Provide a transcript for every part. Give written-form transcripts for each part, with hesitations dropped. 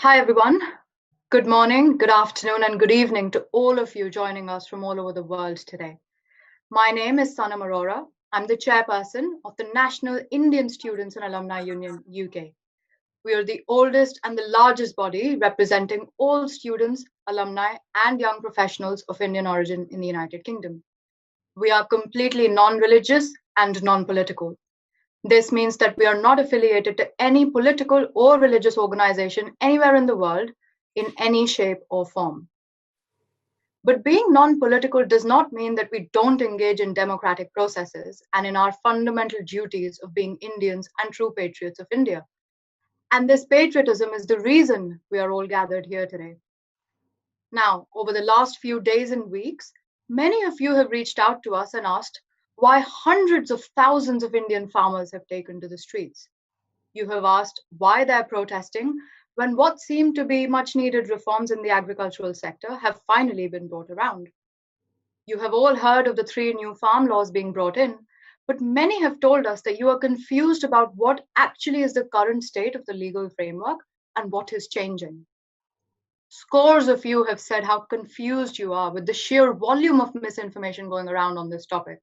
Hi, everyone. Good morning, good afternoon, and good evening to all of you joining us from all over the world today. My name is Sanam Arora. I'm the chairperson of the National Indian Students and Alumni Union, UK. We are the oldest and the largest body representing all students, alumni, and young professionals of Indian origin in the United Kingdom. We are completely non-religious and non-political. This means that we are not affiliated to any political or religious organization anywhere in the world in any shape or form. But being non-political does not mean that we don't engage in democratic processes and in our fundamental duties of being Indians and true patriots of India. And this patriotism is the reason we are all gathered here today. Now, over the last few days and weeks, many of you have reached out to us and asked why hundreds of thousands of Indian farmers have taken to the streets. You have asked why they're protesting when what seemed to be much needed reforms in the agricultural sector have finally been brought around. You have all heard of the 3 new farm laws being brought in, but many have told us that you are confused about what actually is the current state of the legal framework and what is changing. Scores of you have said how confused you are with the sheer volume of misinformation going around on this topic.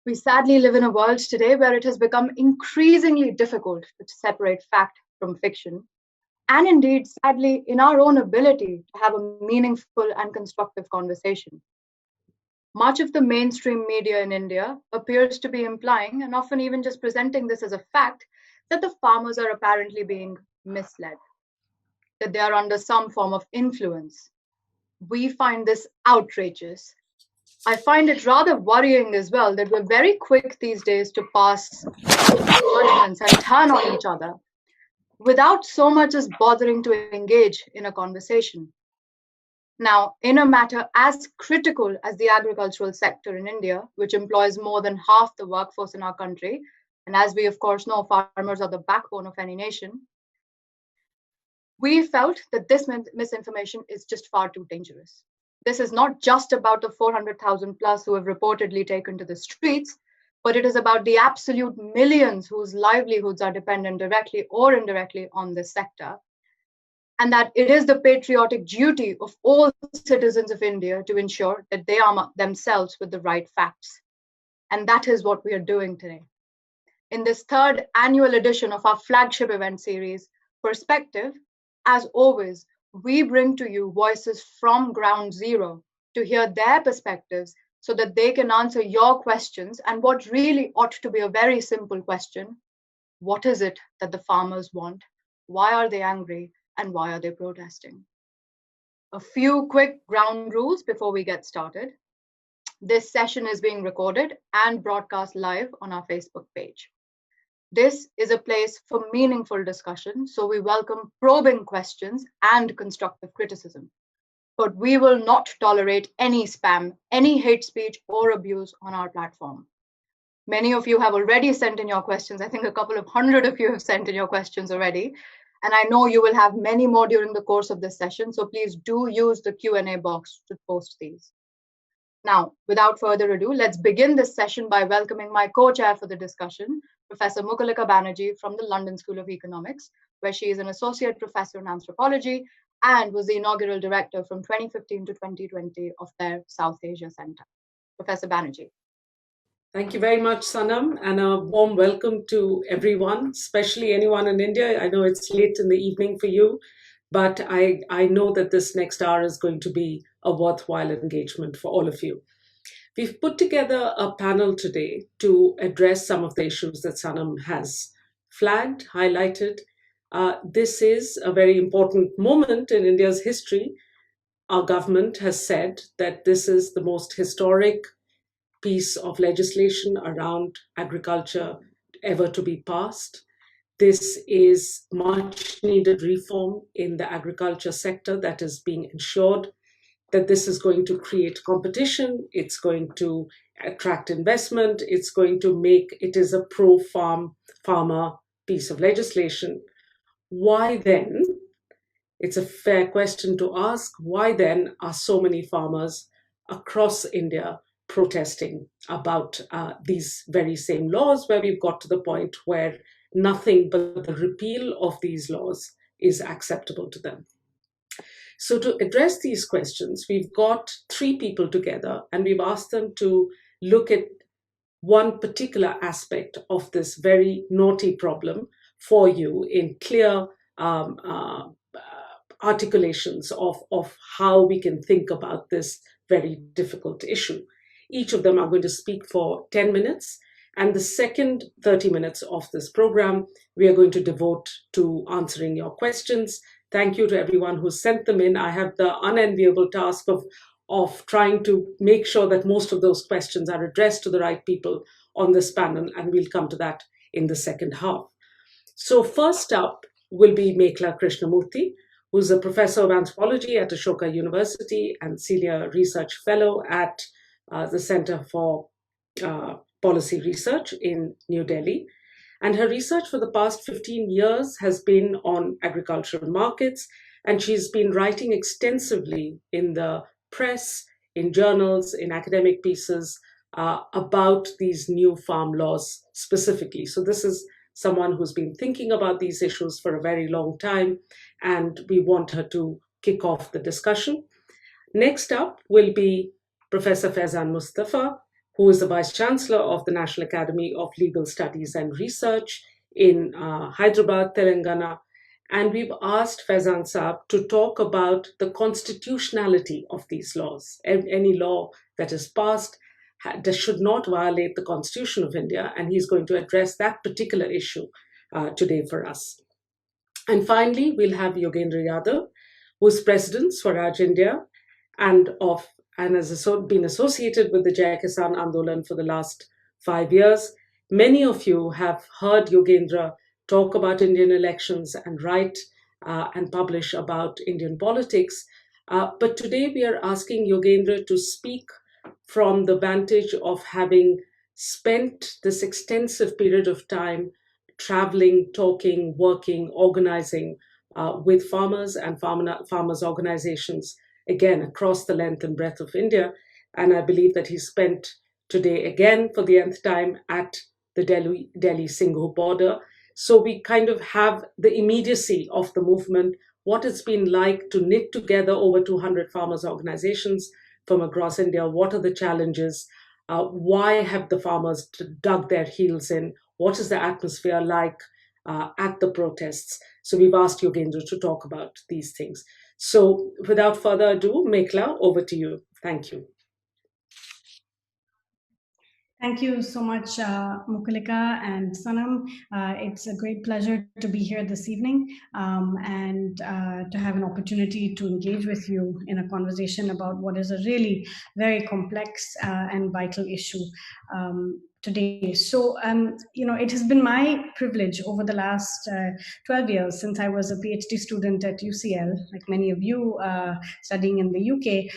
We sadly live in a world today where it has become increasingly difficult to separate fact from fiction, and indeed, sadly, in our own ability to have a meaningful and constructive conversation. Much of the mainstream media in India appears to be implying, and often even just presenting this as a fact, that the farmers are apparently being misled, that they are under some form of influence. We find this outrageous. I find it rather worrying as well that we're very quick these days to pass judgments and turn on each other without so much as bothering to engage in a conversation. Now, in a matter as critical as the agricultural sector in India, which employs more than half the workforce in our country, and as we of course know, farmers are the backbone of any nation, we felt that this misinformation is just far too dangerous. This is not just about the 400,000 plus who have reportedly taken to the streets, but it is about the absolute millions whose livelihoods are dependent directly or indirectly on this sector. And that it is the patriotic duty of all citizens of India to ensure that they arm up themselves with the right facts. And that is what we are doing today. In this 3rd annual edition of our flagship event series, Perspective, as always, we bring to you voices from ground zero to hear their perspectives so that they can answer your questions and what really ought to be a very simple question. What is it that the farmers want? Why are they angry? And why are they protesting? A few quick ground rules before we get started. This session is being recorded and broadcast live on our Facebook page. This is a place for meaningful discussion, so we welcome probing questions and constructive criticism. But we will not tolerate any spam, any hate speech or abuse on our platform. Many of you have already sent in your questions. I think a couple of hundred of you have sent in your questions already. And I know you will have many more during the course of this session, so please do use the Q&A box to post these. Now, without further ado, let's begin this session by welcoming my co-chair for the discussion, Professor Maikla Krishnamurti from the London School of Economics, where she is an associate professor in anthropology and was the inaugural director from 2015 to 2020 of their South Asia Center. Professor Banerjee. Thank you very much, Sanam, and a warm welcome to everyone, especially anyone in India. I know it's late in the evening for you, but I know that this next hour is going to be a worthwhile engagement for all of you. We've put together a panel today to address some of the issues that Sanam has flagged, highlighted. This is a very important moment in India's history. Our government has said that this is the most historic piece of legislation around agriculture ever to be passed. This is much needed reform in the agriculture sector that is being ensured, that this is going to create competition, it's going to attract investment, it's going to make it is a pro-farmer piece of legislation. Why then? It's a fair question to ask. Why then are so many farmers across India protesting about these very same laws, where we've got to the point where nothing but the repeal of these laws is acceptable to them. So to address these questions, we've got 3 people together, and we've asked them to look at one particular aspect of this very naughty problem for you in clear articulations of how we can think about this very difficult issue. Each of them are going to speak for 10 minutes, and the second 30 minutes of this program we are going to devote to answering your questions. Thank you to everyone who sent them in. I have the unenviable task of trying to make sure that most of those questions are addressed to the right people on this panel, and we'll come to that in the second half. So first up will be Maikla Krishnamurti, who's a professor of anthropology at Ashoka University and senior research fellow at the Center for Policy Research in New Delhi. And her research for the past 15 years has been on agricultural markets, and she's been writing extensively in the press, in journals, in academic pieces about these new farm laws specifically. So this is someone who's been thinking about these issues for a very long time, and we want her to kick off the discussion. Next up will be Professor Faizan Mustafa, who is the Vice Chancellor of the National Academy of Legal Studies and Research in Hyderabad, Telangana. And we've asked Faizan Saab to talk about the constitutionality of these laws. Any law that is passed should not violate the Constitution of India, and he's going to address that particular issue today for us. And finally, we'll have Yogendra Yadav, who's President Swaraj India and has been associated with the Jai Kisan Andolan for the last 5 years. Many of you have heard Yogendra talk about Indian elections and write and publish about Indian politics. But today we are asking Yogendra to speak from the vantage of having spent this extensive period of time traveling, talking, working, organizing with farmers and farmers' organizations, again, across the length and breadth of India. And I believe that he spent today again for the nth time at the Delhi-Singhu border. So we kind of have the immediacy of the movement, what it's been like to knit together over 200 farmers' organizations from across India. What are the challenges? Why have the farmers dug their heels in? What is the atmosphere like at the protests? So we've asked Yogendra to talk about these things. So without further ado, Maikla, over to you. Thank you. Thank you so much, Mukulika and Sanam. It's a great pleasure to be here this evening and to have an opportunity to engage with you in a conversation about what is a really very complex and vital issue today. So, it has been my privilege over the last 12 years since I was a PhD student at UCL, like many of you studying in the UK,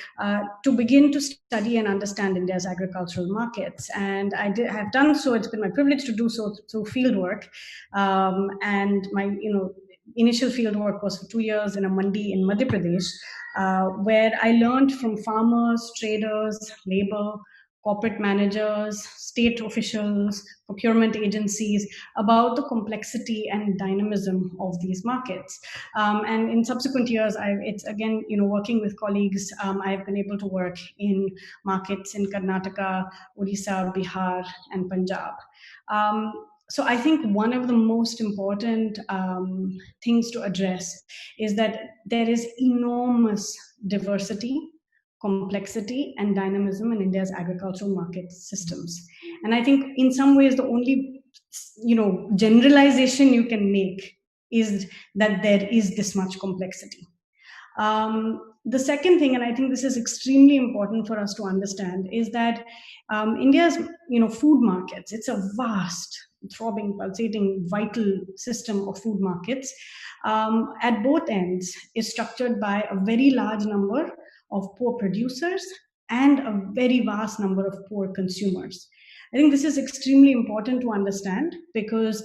to begin to study and understand India's agricultural markets. And I have done so. It's been my privilege to do so through fieldwork. And my, initial fieldwork was for 2 years in a mandi in Madhya Pradesh, where I learned from farmers, traders, labor, corporate managers, state officials, procurement agencies about the complexity and dynamism of these markets. And in subsequent years, it's again, working with colleagues, I've been able to work in markets in Karnataka, Odisha, Bihar, and Punjab. So I think one of the most important things to address is that there is enormous diversity, complexity, and dynamism in India's agricultural market systems. And I think in some ways the only generalization you can make is that there is this much complexity. The second thing, and I think this is extremely important for us to understand, is that India's food markets, it's a vast, throbbing, pulsating, vital system of food markets at both ends is structured by a very large number of poor producers and a very vast number of poor consumers. I think this is extremely important to understand because,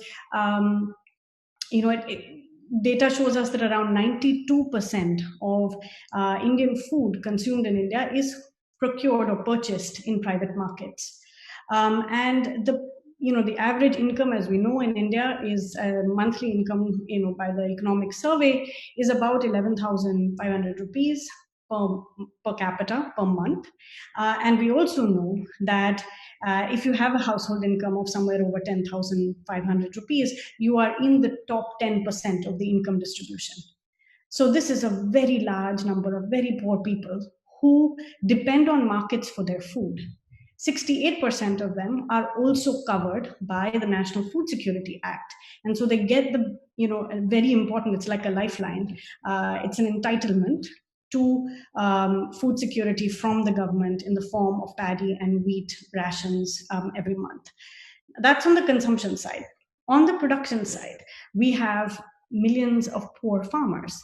data shows us that around 92% of Indian food consumed in India is procured or purchased in private markets. And the average income, as we know in India, is monthly income, by the economic survey, is about 11,500 rupees per capita per month. And we also know that if you have a household income of somewhere over 10,500 rupees, you are in the top 10% of the income distribution. So this is a very large number of very poor people who depend on markets for their food. 68% of them are also covered by the National Food Security Act. And so they get the, very important, it's like a lifeline. It's an entitlement to food security from the government in the form of paddy and wheat rations every month. That's on the consumption side. On the production side, we have millions of poor farmers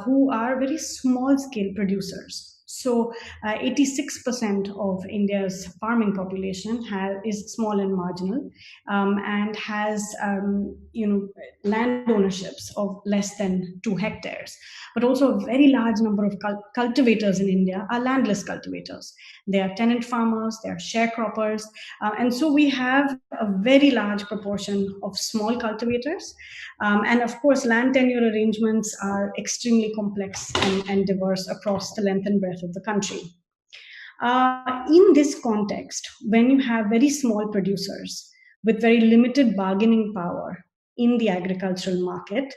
who are very small scale producers. So 86% of India's farming population is small and marginal, and has land ownerships of less than 2 hectares. But also a very large number of cultivators in India are landless cultivators. They are tenant farmers, they are sharecroppers, and so we have a very large proportion of small cultivators. And of course, land tenure arrangements are extremely complex and diverse across the length and breadth of the country. In this context, when you have very small producers with very limited bargaining power in the agricultural market,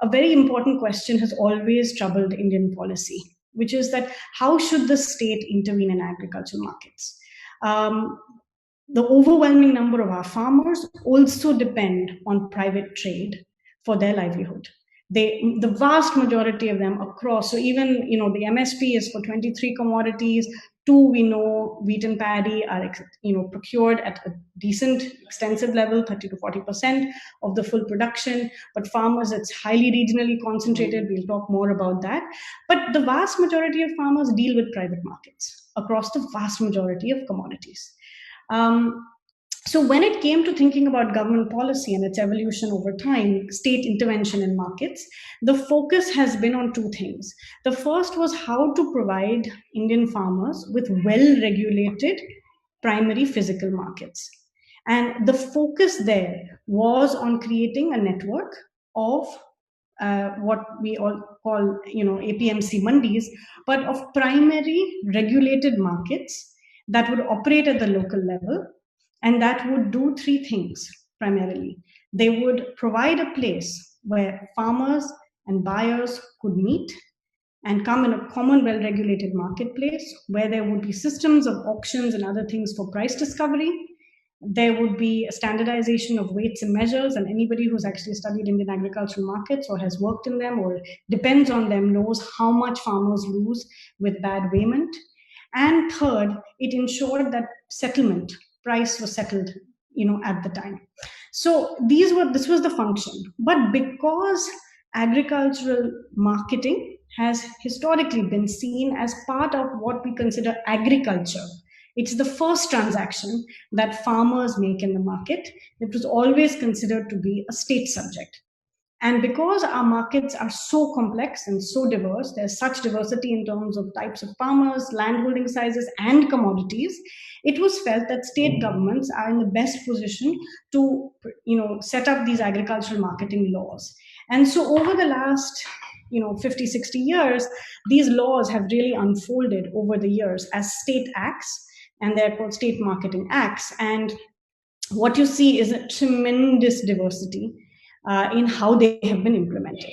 a very important question has always troubled Indian policy, which is that how should the state intervene in agricultural markets? The overwhelming number of our farmers also depend on private trade for their livelihood. The vast majority of them across, so even the MSP is for 23 commodities. 2, we know, wheat and paddy are procured at a decent, extensive level, 30 to 40% of the full production. But farmers, it's highly regionally concentrated. We'll talk more about that. But the vast majority of farmers deal with private markets across the vast majority of commodities. So when it came to thinking about government policy and its evolution over time, state intervention in markets, the focus has been on 2 things. The first was how to provide Indian farmers with well-regulated primary physical markets. And the focus there was on creating a network of what we all call, APMC mandis, but of primary regulated markets that would operate at the local level. And that would do 3 things primarily. They would provide a place where farmers and buyers could meet and come in a common, well-regulated marketplace where there would be systems of auctions and other things for price discovery. There would be a standardization of weights and measures, and anybody who's actually studied Indian agricultural markets or has worked in them or depends on them knows how much farmers lose with bad weighment. And third, it ensured that settlement price was settled, at the time. So this was the function. But because agricultural marketing has historically been seen as part of what we consider agriculture, it's the first transaction that farmers make in the market. It was always considered to be a state subject. And because our markets are so complex and so diverse, there's such diversity in terms of types of farmers, landholding sizes, and commodities, it was felt that state governments are in the best position to, set up these agricultural marketing laws. And so over the last, 50, 60 years, these laws have really unfolded over the years as state acts, and they're called state marketing acts. And what you see is a tremendous diversity in how they have been implemented.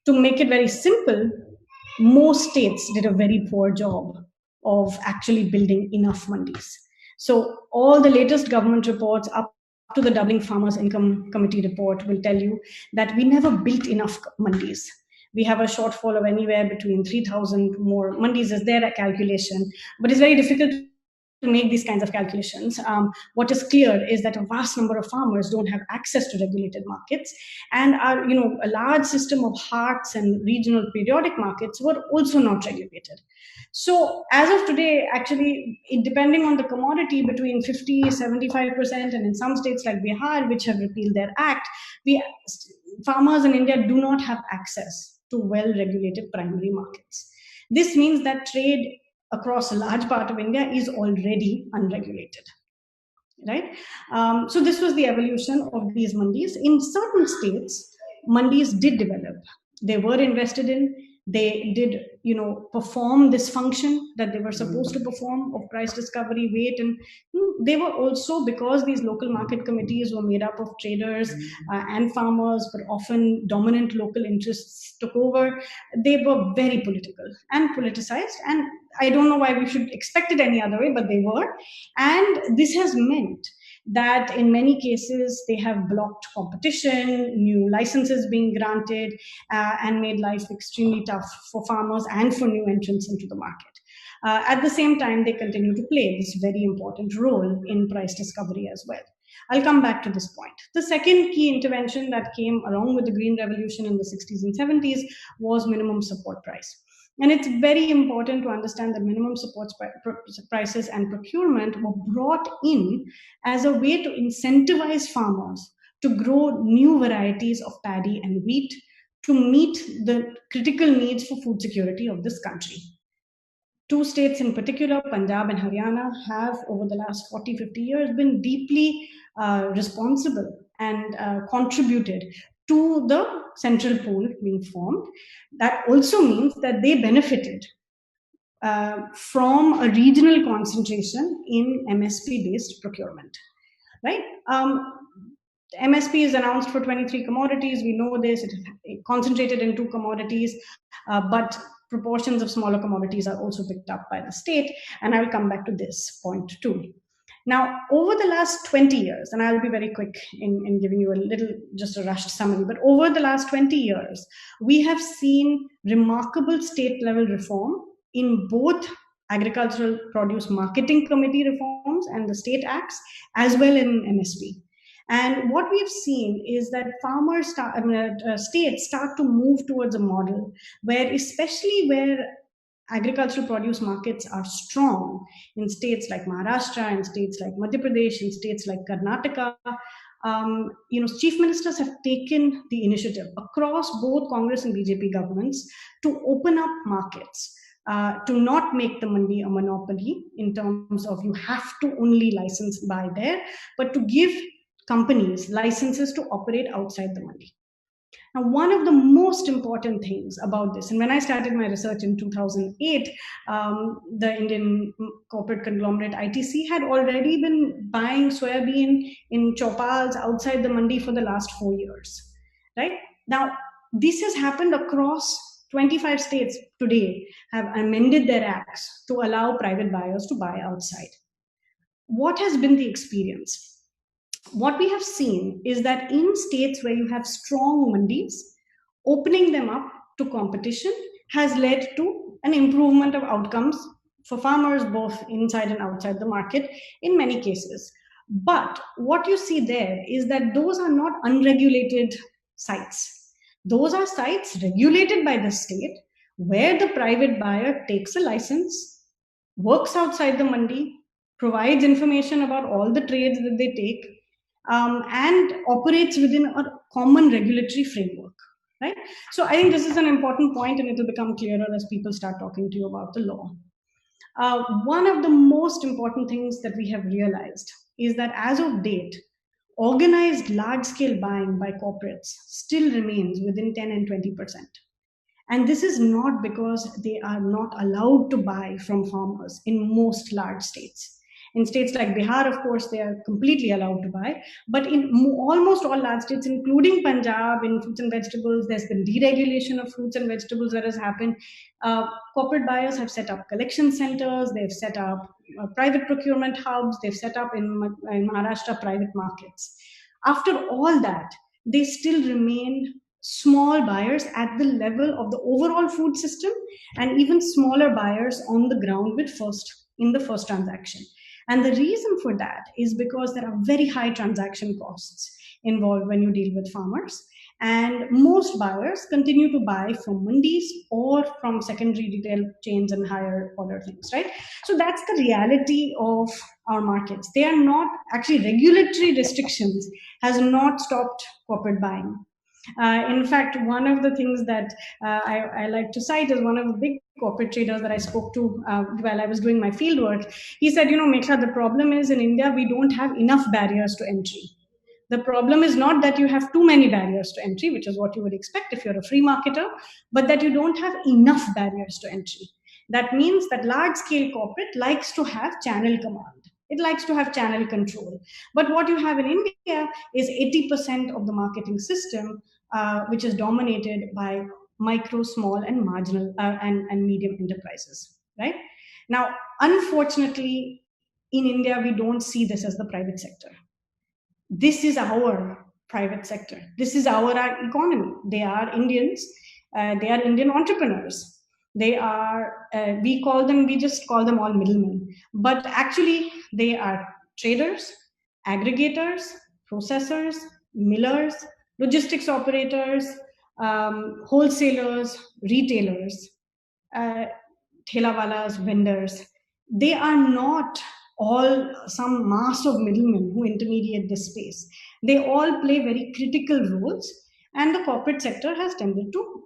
To make it very simple, most states did a very poor job of actually building enough mandis. So all the latest government reports up to the Doubling Farmers Income Committee report will tell you that we never built enough mandis. We have a shortfall of anywhere between 3,000 more mandis is their calculation, but it's very difficult to make these kinds of calculations. What is clear is that a vast number of farmers don't have access to regulated markets, and a large system of HARTs and regional periodic markets were also not regulated. So as of today, actually, depending on the commodity, between 50, 75%, and in some states like Bihar, which have repealed their act, farmers in India do not have access to well-regulated primary markets. This means that trade across a large part of India is already unregulated. right? So this was the evolution of these mandis. In certain states, mandis did develop. They were invested in. They did, perform this function that they were supposed to perform of price discovery, weight, and they were also, because these local market committees were made up of traders and farmers, but often dominant local interests took over. They were very political and politicized, and I don't know why we should expect it any other way, but they were. And this has meant that in many cases they have blocked competition, new licenses being granted, and made life extremely tough for farmers and for new entrants into the market. At the same time, they continue to play this very important role in price discovery as well. I'll come back to this point. The second key intervention that came along with the Green Revolution in the 60s and 70s was minimum support price. And it's very important to understand that minimum support prices and procurement were brought in as a way to incentivize farmers to grow new varieties of paddy and wheat to meet the critical needs for food security of this country. Two states in particular, Punjab and Haryana, have over the last 40, 50 years been deeply responsible and contributed to the central pool being formed. That also means that they benefited from a regional concentration in MSP-based procurement, right? MSP is announced for 23 commodities. We know this. It is concentrated in 2 commodities, but proportions of smaller commodities are also picked up by the state. And I'll come back to this point too. Now, over the last 20 years, and I'll be very quick in giving you just a rushed summary, but over the last 20 years, we have seen remarkable state-level reform in both agricultural produce marketing committee reforms and the state acts, as well in MSP. And what we've seen is that states start to move towards a model where, especially where agricultural produce markets are strong in states like Maharashtra, in states like Madhya Pradesh, in states like Karnataka, chief ministers have taken the initiative across both Congress and BJP governments to open up markets, to not make the mandi a monopoly in terms of you have to only license buy there, but to give companies licenses to operate outside the mandi. Now, one of the most important things about this, and when I started my research in 2008, the Indian corporate conglomerate ITC had already been buying soybean in chopals outside the mandi for the last 4 years, right? Now, this has happened across 25 states today have amended their acts to allow private buyers to buy outside. What has been the experience? What we have seen is that in states where you have strong mandis, opening them up to competition has led to an improvement of outcomes for farmers, both inside and outside the market in many cases. But what you see there is that those are not unregulated sites. Those are sites regulated by the state where the private buyer takes a license, works outside the mandi, provides information about all the trades that they take, and operates within a common regulatory framework, right? So I think this is an important point, and it will become clearer as people start talking to you about the law. One of the most important things that we have realized is that as of date, organized large-scale buying by corporates still remains within 10 and 20%. And this is not because they are not allowed to buy from farmers in most large states. In states like Bihar, of course, they are completely allowed to buy. But in almost all large states, including Punjab, in fruits and vegetables, there's been deregulation of fruits and vegetables that has happened. Corporate buyers have set up collection centers. They've set up private procurement hubs. They've set up in Maharashtra private markets. After all that, they still remain small buyers at the level of the overall food system, and even smaller buyers on the ground in the first transaction. And the reason for that is because there are very high transaction costs involved when you deal with farmers. And most buyers continue to buy from mandis or from secondary retail chains and higher order things, right? So that's the reality of our markets. They are not, actually regulatory restrictions has not stopped corporate buying. In fact, one of the things that I like to cite is one of the big corporate traders that I spoke to while I was doing my fieldwork. He said, Maikla, the problem is in India, we don't have enough barriers to entry. The problem is not that you have too many barriers to entry, which is what you would expect if you're a free marketer, but that you don't have enough barriers to entry. That means that large-scale corporate likes to have channel command. It likes to have channel control. But what you have in India is 80% of the marketing system, which is dominated by micro, small, and marginal and medium enterprises, right? Now, unfortunately, in India, we don't see this as the private sector. This is our private sector. This is our economy. They are Indians. They are Indian entrepreneurs. They are, we just call them all middlemen. But actually, they are traders, aggregators, processors, millers, logistics operators, wholesalers, retailers, thelawalas, vendors. They are not all some mass of middlemen who intermediate this space. They all play very critical roles, and the corporate sector has tended to,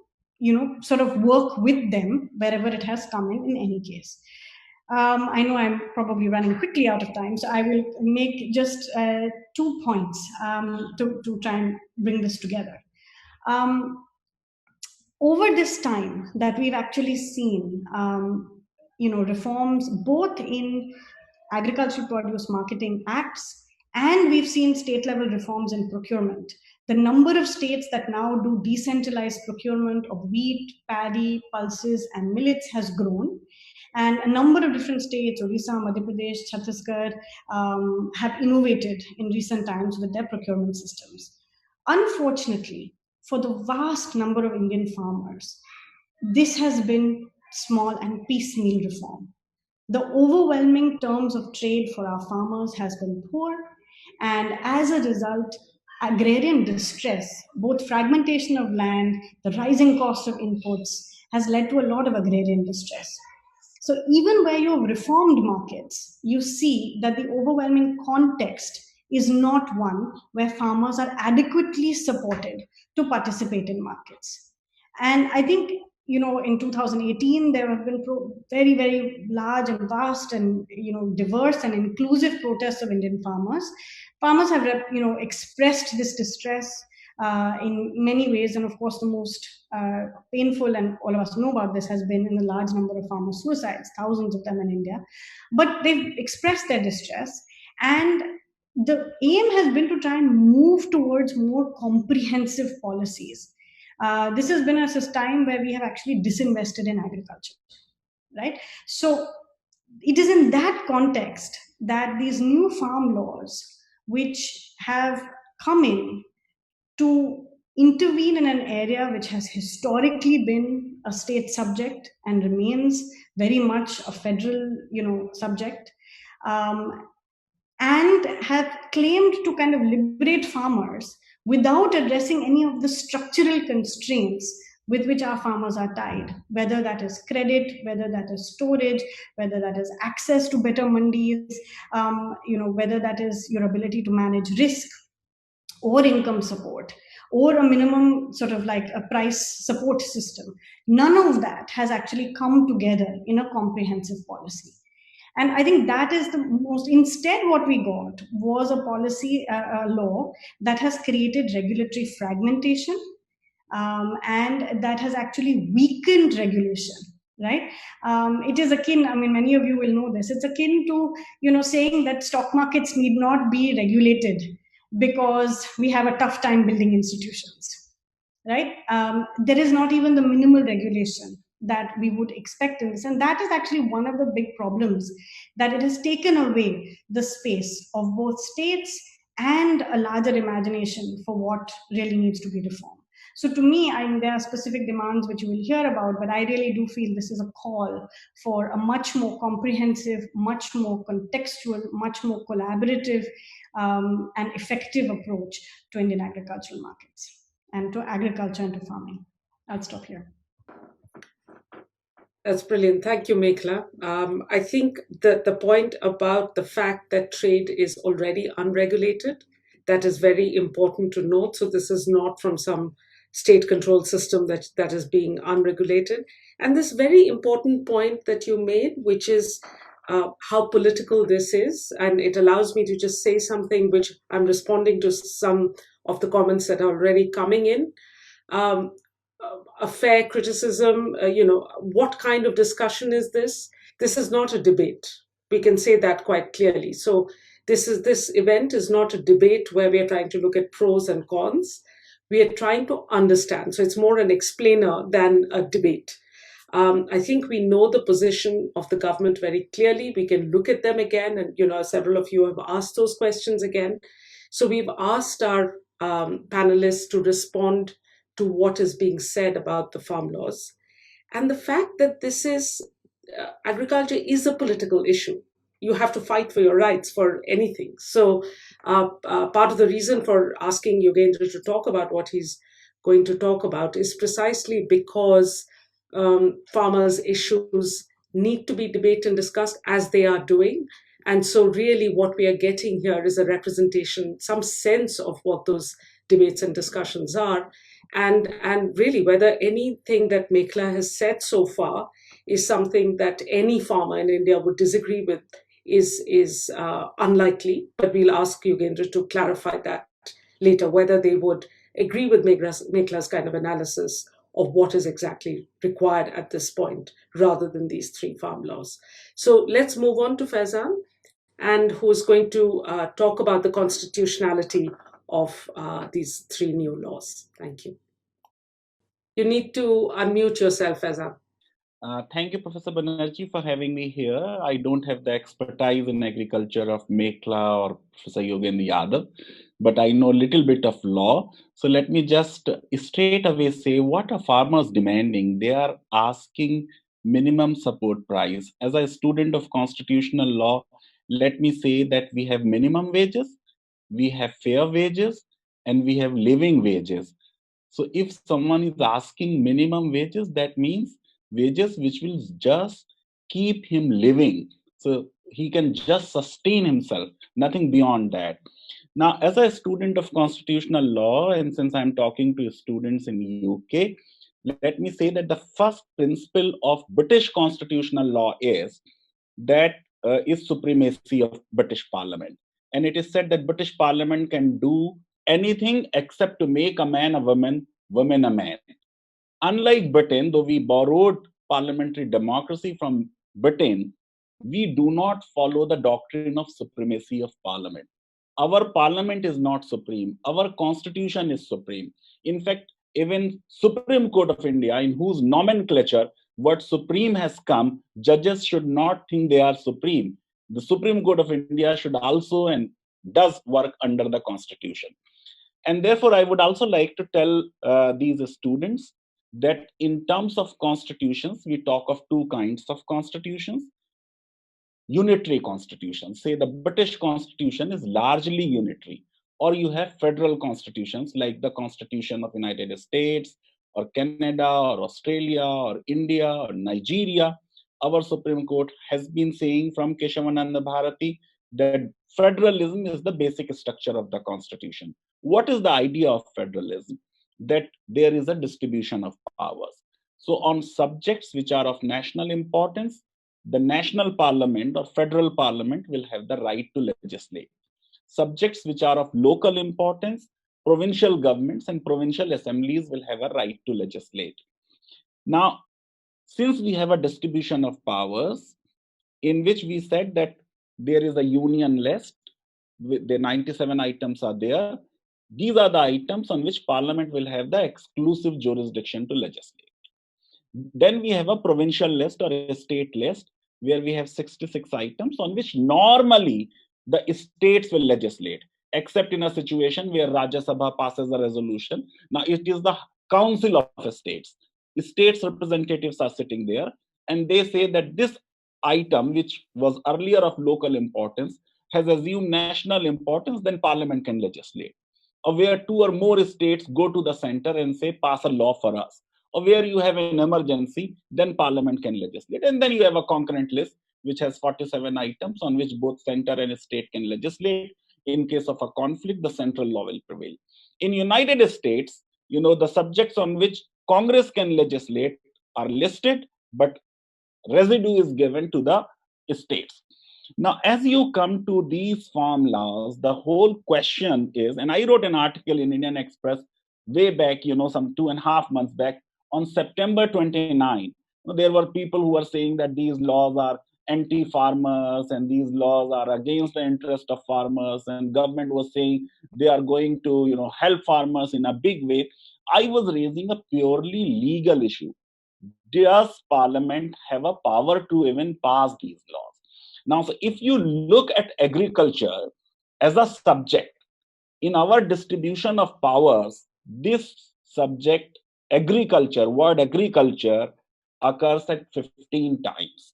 sort of work with them wherever it has come in any case. I know I'm probably running quickly out of time, so I will make just 2 points to try and bring this together. Over this time that we've actually seen, reforms both in agricultural produce marketing acts, and we've seen state level reforms in procurement. The number of states that now do decentralized procurement of wheat, paddy, pulses, and millets has grown. And a number of different states, Odisha, Madhya Pradesh, Chhattisgarh, have innovated in recent times with their procurement systems. Unfortunately, for the vast number of Indian farmers, this has been small and piecemeal reform. The overwhelming terms of trade for our farmers has been poor, and as a result, agrarian distress, both fragmentation of land, the rising cost of inputs, has led to a lot of agrarian distress. So even where you have reformed markets, you see that the overwhelming context is not one where farmers are adequately supported to participate in markets. And I think, in 2018, there have been very, very large and vast and, diverse and inclusive protests of Indian farmers. Farmers have, expressed this distress in many ways. And of course, the most painful, and all of us know about this, has been in the large number of farmer suicides, thousands of them in India. But they've expressed their distress. And the aim has been to try and move towards more comprehensive policies. This has been a time where we have actually disinvested in agriculture, right? So it is in that context that these new farm laws, which have come in to intervene in an area which has historically been a state subject and remains very much a federal, subject, and have claimed to kind of liberate farmers without addressing any of the structural constraints with which our farmers are tied, whether that is credit, whether that is storage, whether that is access to better mandis, whether that is your ability to manage risk or income support, or a minimum sort of like a price support system. None of that has actually come together in a comprehensive policy. And I think that is the most, instead what we got was a policy, a law that has created regulatory fragmentation, and that has actually weakened regulation, right? It is akin, many of you will know this, it's akin to, saying that stock markets need not be regulated because we have a tough time building institutions, right? There is not even the minimal regulation that we would expect in this. And that is actually one of the big problems, that it has taken away the space of both states and a larger imagination for what really needs to be reformed. So to me, there are specific demands which you will hear about, but I really do feel this is a call for a much more comprehensive, much more contextual, much more collaborative and effective approach to Indian agricultural markets and to agriculture and to farming. I'll stop here. That's brilliant. Thank you, Maikla. I think that the point about the fact that trade is already unregulated, that is very important to note. So this is not from some state-controlled system that is being unregulated. And this very important point that you made, which is how political this is, and it allows me to just say something which I'm responding to some of the comments that are already coming in. A fair criticism, what kind of discussion is this? This is not a debate. We can say that quite clearly. So this event is not a debate where we are trying to look at pros and cons. We are trying to understand. So it's more an explainer than a debate. I think we know the position of the government very clearly. We can look at them again, and several of you have asked those questions again. So we've asked our panelists to respond to what is being said about the farm laws, and the fact that this is agriculture is a political issue. You have to fight for your rights for anything. So part of the reason for asking Yogendra to talk about what he's going to talk about is precisely because farmers' issues need to be debated and discussed, as they are doing. And so really what we are getting here is a representation, some sense of what those debates and discussions are. And really whether anything that Maikla has said so far is something that any farmer in India would disagree with is unlikely. But we'll ask Yogendra to clarify that later, whether they would agree with Maikla's kind of analysis of what is exactly required at this point, rather than these three farm laws. So let's move on to Faizan, and who's going to talk about the constitutionality of these three new laws. Thank you. You need to unmute yourself, Faizan. Thank you, Professor Banerjee, for having me here. I don't have the expertise in agriculture of Maikla or Professor Yogendra Yadav, but I know a little bit of law. So let me just straight away say what are farmers demanding? They are asking minimum support price. As a student of constitutional law, let me say that we have minimum wages, we have fair wages, and we have living wages. So if someone is asking minimum wages, that means wages which will just keep him living. So he can just sustain himself, nothing beyond that. Now, as a student of constitutional law, and since I'm talking to students in UK, let me say that the first principle of British constitutional law is that is supremacy of British Parliament. And it is said that British Parliament can do anything except to make a man a woman, woman a man. Unlike Britain, though we borrowed parliamentary democracy from Britain, we do not follow the doctrine of supremacy of parliament. Our parliament is not supreme. Our constitution is supreme. In fact, even Supreme Court of India, in whose nomenclature word supreme has come, judges should not think they are supreme. The Supreme Court of India should also and does work under the constitution. And therefore, I would also like to tell these students that in terms of constitutions, we talk of two kinds of constitutions. Unitary constitutions, say the British Constitution is largely unitary, or you have federal constitutions like the Constitution of United States or Canada or Australia or India or Nigeria. Our Supreme Court has been saying from Keshavananda Bharati that federalism is the basic structure of the constitution. What is the idea of federalism? That there is a distribution of powers. So on subjects which are of national importance, the national parliament or federal parliament will have the right to legislate. Subjects which are of local importance, provincial governments and provincial assemblies will have a right to legislate. Now, since we have a distribution of powers in which we said that there is a union list, the 97 items are there. These are the items on which Parliament will have the exclusive jurisdiction to legislate. Then we have a provincial list or a state list where we have 66 items on which normally the states will legislate, except in a situation where Rajya Sabha passes a resolution. Now it is the Council of States. States representatives are sitting there and they say that this item, which was earlier of local importance, has assumed national importance, then Parliament can legislate. Or where two or more states go to the center and say, pass a law for us. Or where you have an emergency, then Parliament can legislate. And then you have a concurrent list, which has 47 items on which both center and state can legislate. In case of a conflict, the central law will prevail. In United States, the subjects on which Congress can legislate are listed, but residue is given to the states. Now, as you come to these farm laws, the whole question is, and I wrote an article in Indian Express way back, some 2.5 months back, on September 29. There were people who were saying that these laws are anti-farmers and these laws are against the interest of farmers, and government was saying they are going to, help farmers in a big way. I was raising a purely legal issue. Does Parliament have a power to even pass these laws? Now, so if you look at agriculture as a subject, in our distribution of powers, this subject, word agriculture, occurs at 15 times.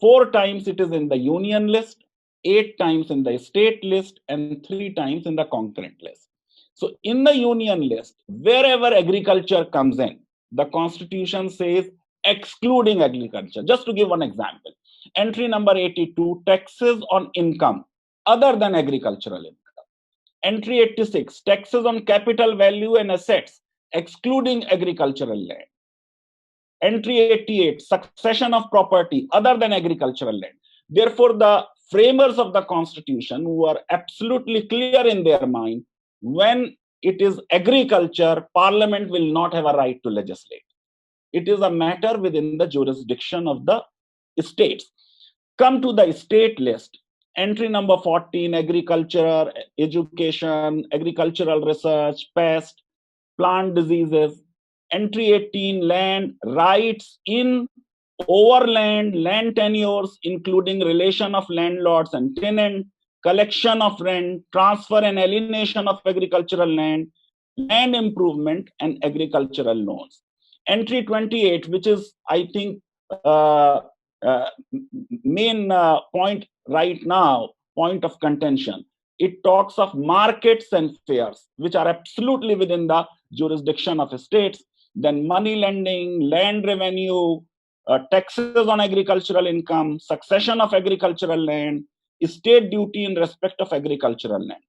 4 times it is in the union list, 8 times in the state list, and 3 times in the concurrent list. So in the union list, wherever agriculture comes in, the Constitution says excluding agriculture. Just to give one example, entry number 82, taxes on income other than agricultural income. Entry 86, taxes on capital value and assets, excluding agricultural land. Entry 88, succession of property other than agricultural land. Therefore, the framers of the Constitution, who are absolutely clear in their mind, when it is agriculture, Parliament will not have a right to legislate. It is a matter within the jurisdiction of the states. Come to the state list. Entry number 14, agriculture, education, agricultural research, pest, plant diseases. Entry 18, land, rights in overland, land tenures, including relation of landlords and tenant, collection of rent, transfer and alienation of agricultural land, land improvement, and agricultural loans. Entry 28, which is, I think, main point right now, point of contention. It talks of markets and fairs, which are absolutely within the jurisdiction of states. Then money lending, land revenue, taxes on agricultural income, succession of agricultural land, state duty in respect of agricultural land.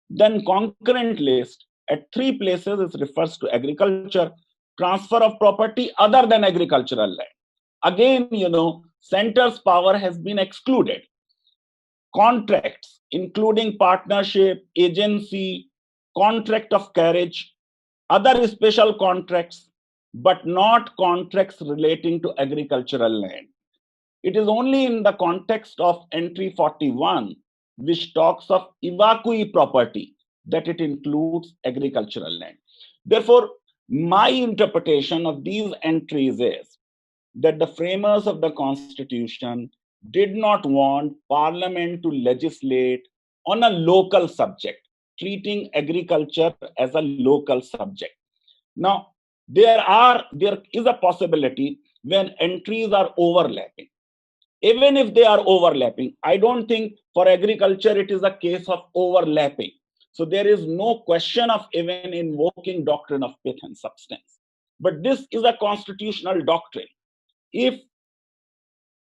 Then concurrent list, at 3 places it refers to agriculture, transfer of property other than agricultural land. Again, center's power has been excluded. Contracts, including partnership, agency, contract of carriage, other special contracts, but not contracts relating to agricultural land. It is only in the context of entry 41, which talks of evacuee property, that it includes agricultural land. Therefore, my interpretation of these entries is that the framers of the Constitution did not want Parliament to legislate on a local subject, treating agriculture as a local subject. Now, there is a possibility when entries are overlapping. Even if they are overlapping, I don't think for agriculture it is a case of overlapping. So there is no question of even invoking doctrine of pith and substance. But this is a constitutional doctrine. If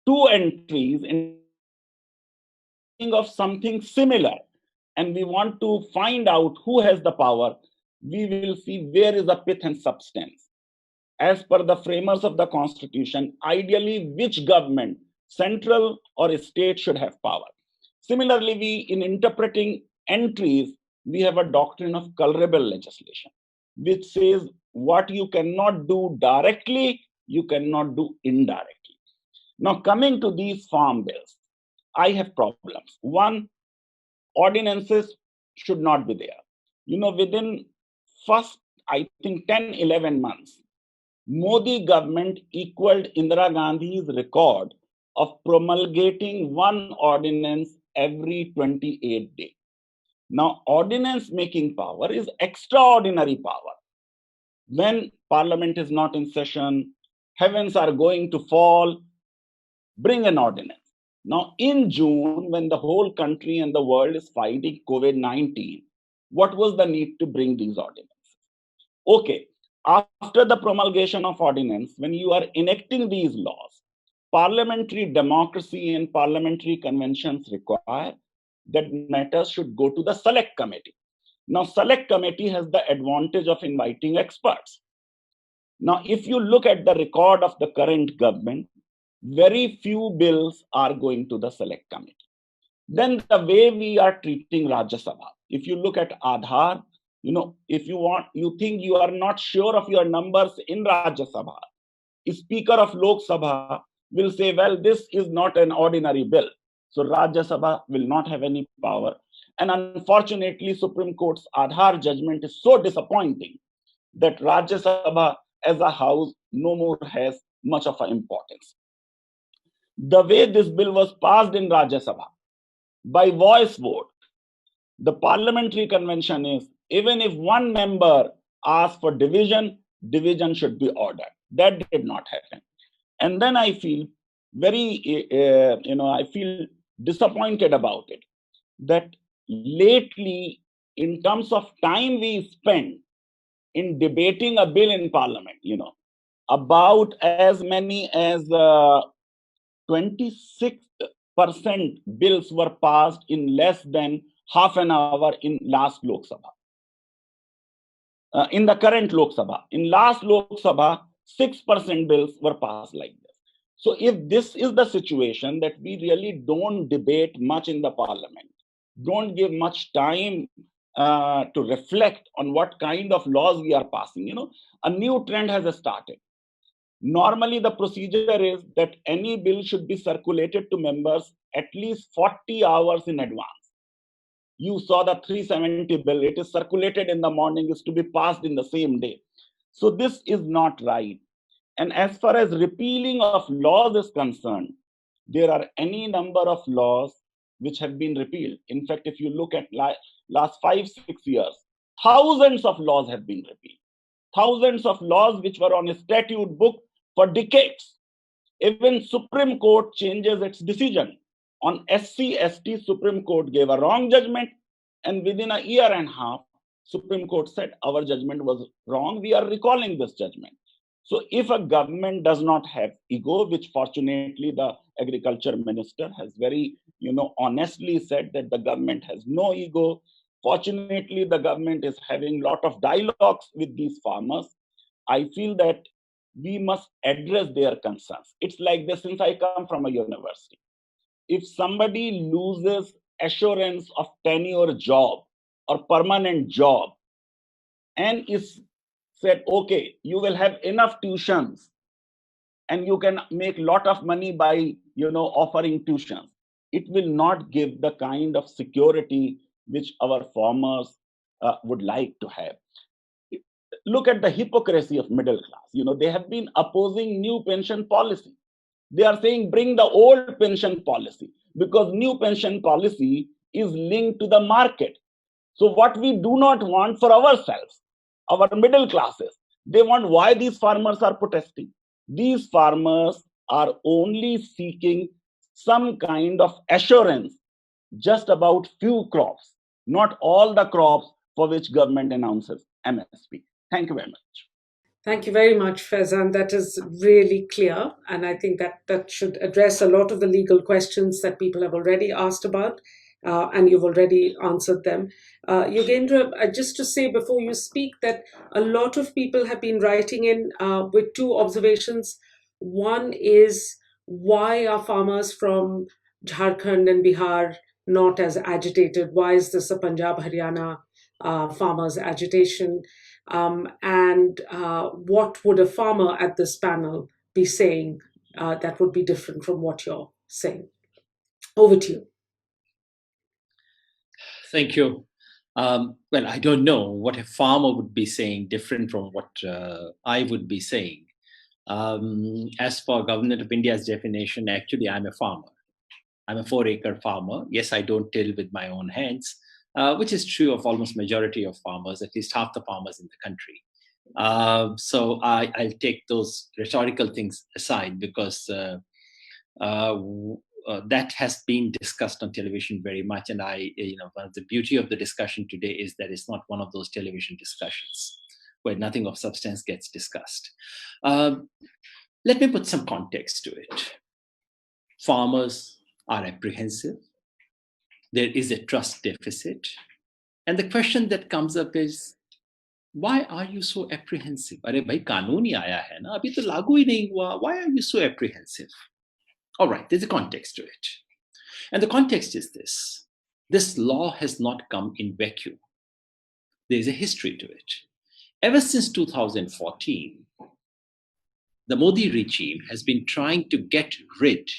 2 entries of something similar, and we want to find out who has the power, we will see where is the pith and substance. As per the framers of the Constitution, ideally, which government, central or state, should have power. Similarly, we, in interpreting entries, we have a doctrine of culpable legislation, which says what you cannot do directly, you cannot do indirectly. Now, coming to these farm bills, I have problems. One, ordinances should not be there. Within first, I think, 10, 11 months, Modi government equaled Indira Gandhi's record of promulgating 1 ordinance every 28 days. Now, ordinance making power is extraordinary power. When Parliament is not in session, heavens are going to fall, bring an ordinance. Now, in June, when the whole country and the world is fighting COVID-19, what was the need to bring these ordinances? Okay, after the promulgation of ordinance, when you are enacting these laws, parliamentary democracy and parliamentary conventions require that matters should go to the select committee. Now, select committee has the advantage of inviting experts. Now, if you look at the record of the current government, very few bills are going to the select committee. Then the way we are treating Rajya Sabha, if you look at Aadhaar, if you think you are not sure of your numbers in Rajya Sabha, Speaker of Lok Sabha will say, well, this is not an ordinary bill. So Rajya Sabha will not have any power. And unfortunately, Supreme Court's Aadhaar judgment is so disappointing that Rajya Sabha as a house no more has much of an importance. The way this bill was passed in Rajya Sabha, by voice vote, the parliamentary convention is, even if one member asks for division, division should be ordered. That did not happen. And then I feel I feel disappointed about it, that lately, in terms of time we spend in debating a bill in parliament, about as many as 26% bills were passed in less than half an hour in last Lok Sabha. In the current Lok Sabha. In last Lok Sabha, 6% bills were passed like this. So if this is the situation, that we really don't debate much in the parliament, don't give much time to reflect on what kind of laws we are passing, a new trend has started. Normally, the procedure is that any bill should be circulated to members at least 40 hours in advance. You saw the 370 bill, it is circulated in the morning, is to be passed in the same day. So this is not right. And as far as repealing of laws is concerned, there are any number of laws which have been repealed. In fact, if you look at last 5-6 years, thousands of laws have been repealed. Thousands of laws which were on a statute book for decades. Even Supreme Court changes its decision. On SC/ST, Supreme Court gave a wrong judgment, and within a year and a half, Supreme Court said our judgment was wrong, we are recalling this judgment. So if a government does not have ego, which fortunately the agriculture minister has very, honestly said that the government has no ego. Fortunately, the government is having a lot of dialogues with these farmers. I feel that we must address their concerns. It's like this, since I come from a university. If somebody loses assurance of tenure job or permanent job and is said, okay, you will have enough tuitions and you can make a lot of money by, offering tuitions, it will not give the kind of security which our farmers would like to have. Look at the hypocrisy of middle class. They have been opposing new pension policy. They are saying bring the old pension policy, because new pension policy is linked to the market. So what we do not want for ourselves, our middle classes, they want. Why these farmers are protesting? These farmers are only seeking some kind of assurance just about few crops, not all the crops for which government announces MSP. Thank you very much. Thank you very much, Faizan. That is really clear. And I think that should address a lot of the legal questions that people have already asked about, and you've already answered them. Yogendra, just to say before you speak that a lot of people have been writing in with two observations. One is, why are farmers from Jharkhand and Bihar not as agitated? Why is this a Punjab, Haryana farmers' agitation? And what would a farmer at this panel be saying that would be different from what you're saying? Over to you. Thank you. Well, I don't know what a farmer would be saying different from what I would be saying. As for Government of India's definition, actually, I'm a farmer. I'm a 4-acre farmer. Yes, I don't till with my own hands, which is true of almost majority of farmers, at least half the farmers in the country. So I'll take those rhetorical things aside, because that has been discussed on television very much. And one of the beauty of the discussion today is that it's not one of those television discussions where nothing of substance gets discussed. Let me put some context to it. Farmers are apprehensive. There is a trust deficit. And the question that comes up is, why are you so apprehensive? Arey bhai, कानून ही आया है ना, अभी तो लागू ही नहीं हुआ. Why are you so apprehensive? All right, there's a context to it. And the context is this. This law has not come in vacuum. There's a history to it. Ever since 2014, the Modi regime has been trying to get rid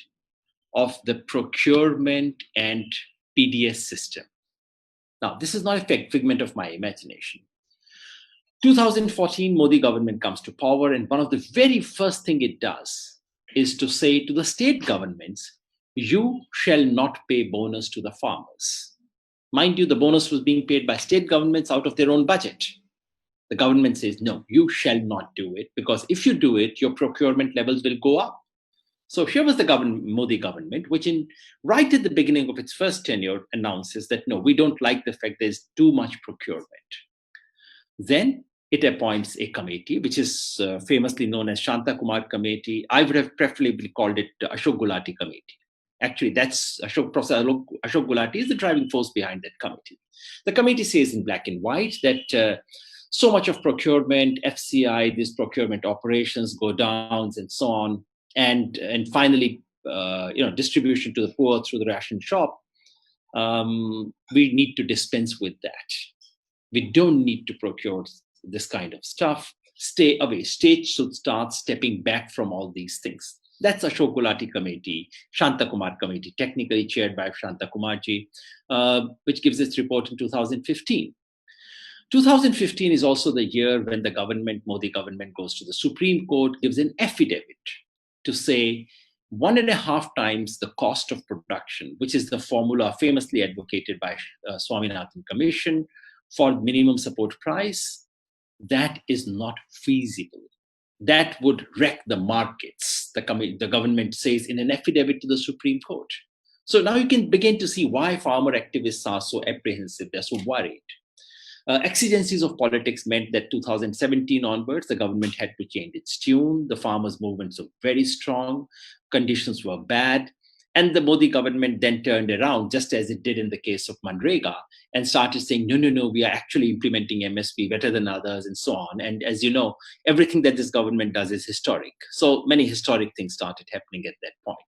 of the procurement and PDS system. Now, this is not a figment of my imagination. 2014, Modi government comes to power, and one of the very first thing it does is to say to the state governments, you shall not pay bonus to the farmers. Mind you, the bonus was being paid by state governments out of their own budget. The government says, no, you shall not do it, because if you do it, your procurement levels will go up. So here was the Modi government, which right at the beginning of its first tenure announces that, no, we don't like the fact there's too much procurement. Then it appoints a committee, which is famously known as Shanta Kumar Committee. I would have preferably called it Ashok Gulati Committee. Actually, that's Professor Ashok Gulati is the driving force behind that committee. The committee says in black and white that so much of procurement, FCI, these procurement operations go down and so on. And finally, distribution to the poor through the ration shop. We need to dispense with that. We don't need to procure this kind of stuff. Stay away. State should start stepping back from all these things. That's Ashok Gulati Committee, Shanta Kumar Committee, technically chaired by Shanta Kumarji, which gives its report in 2015. 2015 is also the year when the Modi government goes to the Supreme Court, gives an affidavit to say 1.5 times the cost of production, which is the formula famously advocated by Swaminathan Commission for minimum support price, that is not feasible. That would wreck the markets, the government says in an affidavit to the Supreme Court. So now you can begin to see why farmer activists are so apprehensive, they're so worried. Exigencies of politics meant that 2017 onwards, the government had to change its tune. The farmers' movements were very strong. Conditions were bad. And the Modi government then turned around, just as it did in the case of Manrega, and started saying, no, we are actually implementing MSP better than others and so on. And as you know, everything that this government does is historic. So many historic things started happening at that point.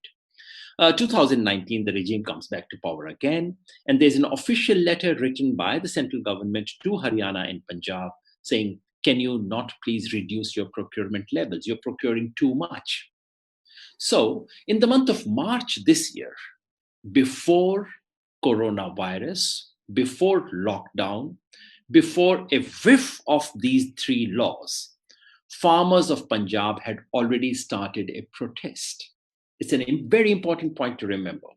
2019, the regime comes back to power again, and there's an official letter written by the central government to Haryana and Punjab saying, can you not please reduce your procurement levels? You're procuring too much. So in the month of March this year, before coronavirus, before lockdown, before a whiff of these 3 laws, farmers of Punjab had already started a protest. It's a very important point to remember.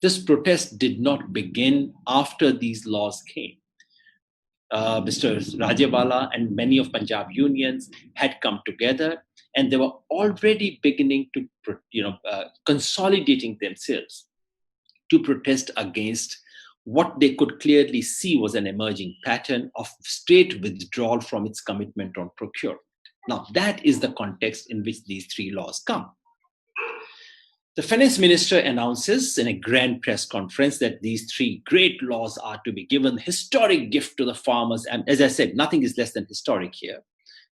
This protest did not begin after these laws came. Mr. Rajabala and many of Punjab unions had come together, and they were already beginning to, consolidating themselves to protest against what they could clearly see was an emerging pattern of state withdrawal from its commitment on procurement. Now, that is the context in which these 3 laws come. The finance minister announces in a grand press conference that these 3 great laws are to be given historic gift to the farmers. And as I said, nothing is less than historic here.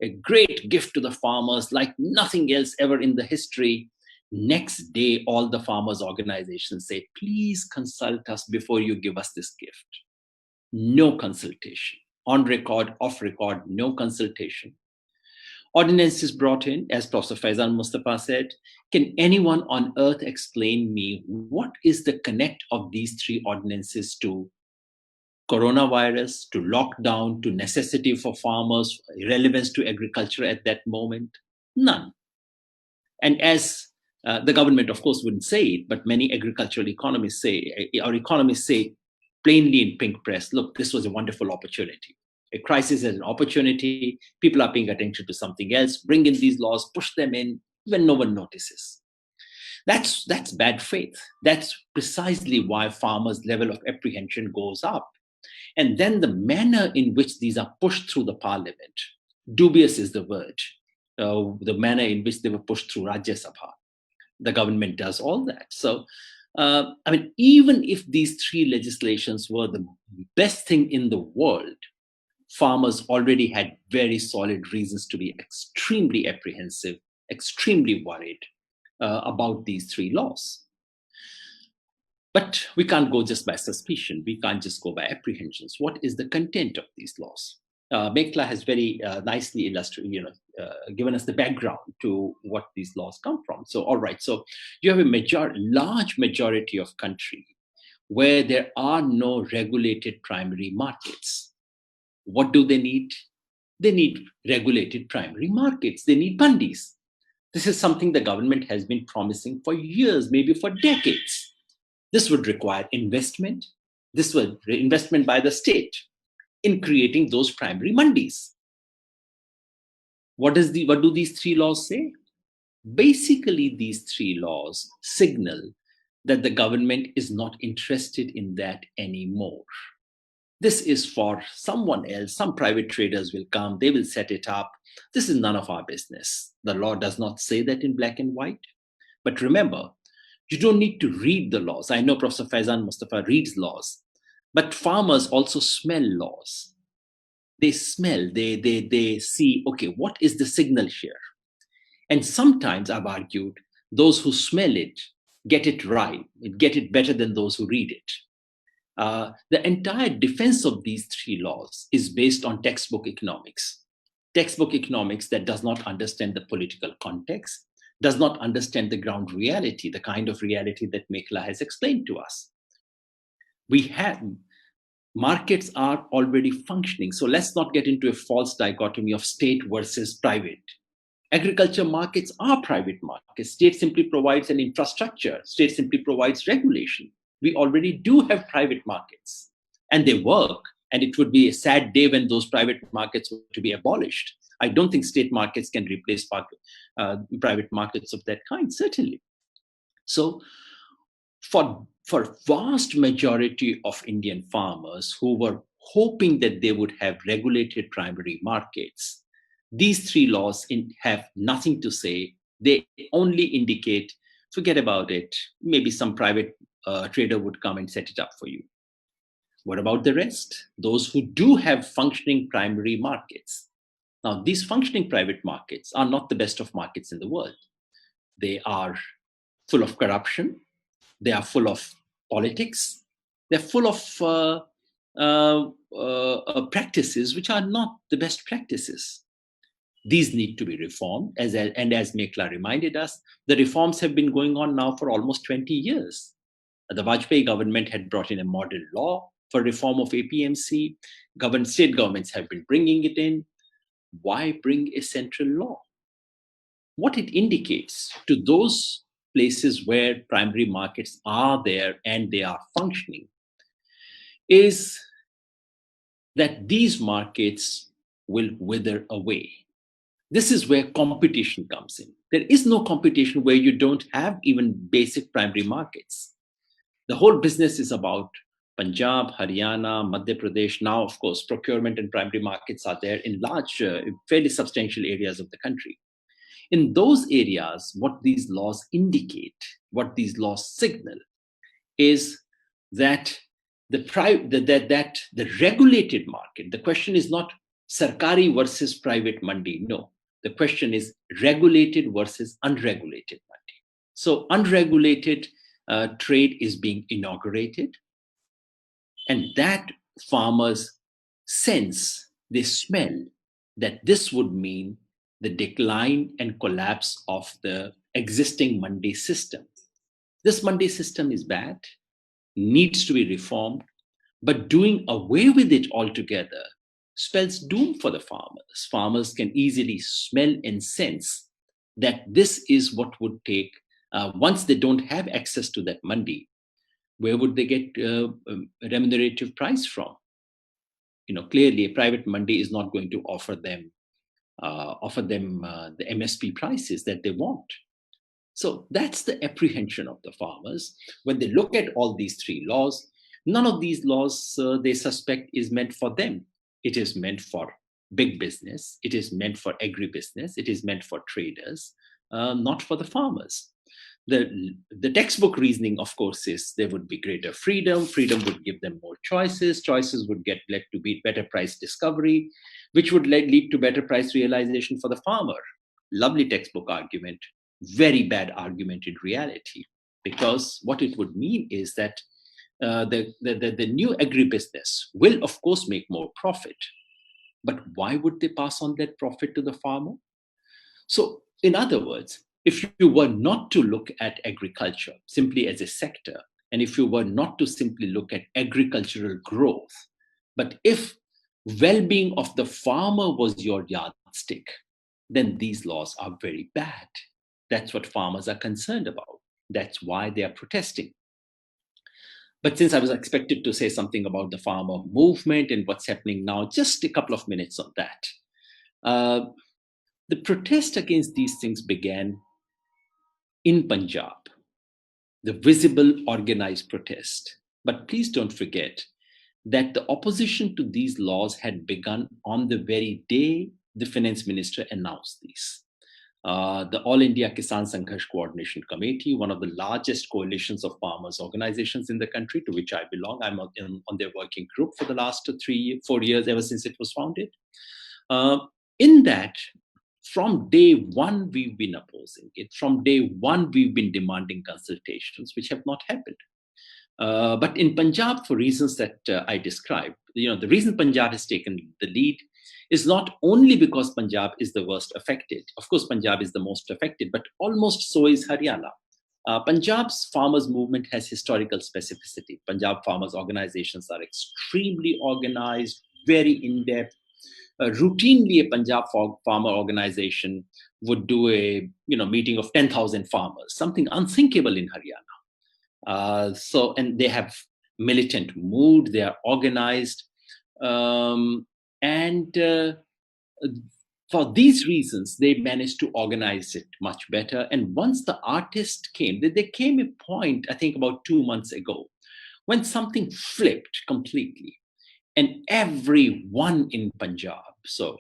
A great gift to the farmers like nothing else ever in the history. Next day, all the farmers' organizations say, please consult us before you give us this gift. No consultation. On record, off record, no consultation. Ordinances brought in, as Professor Faizan Mustafa said. Can anyone on earth explain me what is the connect of these 3 ordinances to coronavirus, to lockdown, to necessity for farmers, relevance to agriculture at that moment? None. And as the government, of course, wouldn't say it, but many agricultural economists say, or economists say plainly in pink press, look, this was a wonderful opportunity. A crisis as an opportunity. People are paying attention to something else. Bring in these laws, push them in when no one notices. That's bad faith. That's precisely why farmers' level of apprehension goes up. And then the manner in which these are pushed through the parliament, dubious is the word, the manner in which they were pushed through Rajya Sabha. The government does all that. So I mean, even if these three legislations were the best thing in the world, farmers already had very solid reasons to be extremely apprehensive, extremely worried about these three laws. But we can't go just by suspicion. We can't just go by apprehensions. What is the content of these laws? Maikla has very nicely illustrated, given us the background to what these laws come from. So, all right. So you have a large majority of country where there are no regulated primary markets. What do they need? They need regulated primary markets. They need mandis. This is something the government has been promising for years, maybe for decades. This would require investment. This would investment by the state in creating those primary mandis. What do these three laws say? Basically, these three laws signal that the government is not interested in that anymore. This is for someone else. Some private traders will come, they will set it up. This is none of our business. The law does not say that in black and white. But remember, you don't need to read the laws. I know Professor Faizan Mustafa reads laws, but farmers also smell laws. They smell, they see, okay, what is the signal here? And sometimes I've argued, those who smell it get it right, get it better than those who read it. The entire defense of these three laws is based on textbook economics. Textbook economics that does not understand the political context, does not understand the ground reality, the kind of reality that Maikla has explained to us. Markets are already functioning. So let's not get into a false dichotomy of state versus private. Agriculture markets are private markets. State simply provides an infrastructure. State simply provides regulation. We already do have private markets and they work. And it would be a sad day when those private markets were to be abolished. I don't think state markets can replace private markets of that kind, certainly. So for vast majority of Indian farmers who were hoping that they would have regulated primary markets, these three laws have nothing to say. They only indicate, forget about it. Maybe some private trader would come and set it up for you. What about the rest? Those who do have functioning primary markets. Now, these functioning private markets are not the best of markets in the world. They are full of corruption. They are full of politics. They're full of practices which are not the best practices. These need to be reformed. And as Maikla reminded us, the reforms have been going on now for almost 20 years. The Vajpayee government had brought in a model law for reform of APMC. State governments have been bringing it in. Why bring a central law? What it indicates to those places where primary markets are there and they are functioning is that these markets will wither away. This is where competition comes in. There is no competition where you don't have even basic primary markets. The whole business is about Punjab, Haryana, Madhya Pradesh. Now, of course, procurement and primary markets are there in large, fairly substantial areas of the country. In those areas, what these laws indicate, what these laws signal, is that the regulated market, the question is not Sarkari versus private mandi. No, the question is regulated versus unregulated mandi. So unregulated trade is being inaugurated. And that farmers sense, they smell that this would mean the decline and collapse of the existing mandi system. This mandi system is bad, needs to be reformed, but doing away with it altogether spells doom for the farmers. Farmers can easily smell and sense that this is what would take, once they don't have access to that mandi, where would they get a remunerative price from? Clearly a private mandi is not going to offer them the MSP prices that they want. So that's the apprehension of the farmers. When they look at all these three laws, none of these laws they suspect is meant for them. It is meant for big business. It is meant for agribusiness. It is meant for traders, not for the farmers. The textbook reasoning, of course, is there would be greater freedom. Freedom would give them more choices. Choices would lead to be better price discovery, which would lead to better price realization for the farmer. Lovely textbook argument, very bad argument in reality, because what it would mean is that the new agribusiness will, of course, make more profit. But why would they pass on that profit to the farmer? So, in other words, if you were not to look at agriculture simply as a sector, and if you were not to simply look at agricultural growth, but if well-being of the farmer was your yardstick, then these laws are very bad. That's what farmers are concerned about. That's why they are protesting. But since I was expected to say something about the farmer movement and what's happening now, just a couple of minutes on that. The protest against these things began in Punjab, the visible organized protest. But please don't forget that the opposition to these laws had begun on the very day the finance minister announced these. The All India Kisan Sangharsh Coordination Committee, one of the largest coalitions of farmers organizations in the country, to which I belong. I'm on their working group for the last 4 years, ever since it was founded. In that, from day one, we've been opposing it. From day one, we've been demanding consultations, which have not happened. But in Punjab, for reasons that I described, the reason Punjab has taken the lead is not only because Punjab is the worst affected. Of course, Punjab is the most affected, but almost so is Haryana. Punjab's farmers movement has historical specificity. Punjab farmers organizations are extremely organized, very in-depth. Routinely, a Punjab farmer organization would do a meeting of 10,000 farmers, something unthinkable in Haryana. And they have militant mood, they are organized. For these reasons, they managed to organize it much better. And once the artist came, there came a point, I think about 2 months ago, when something flipped completely. And everyone in Punjab, so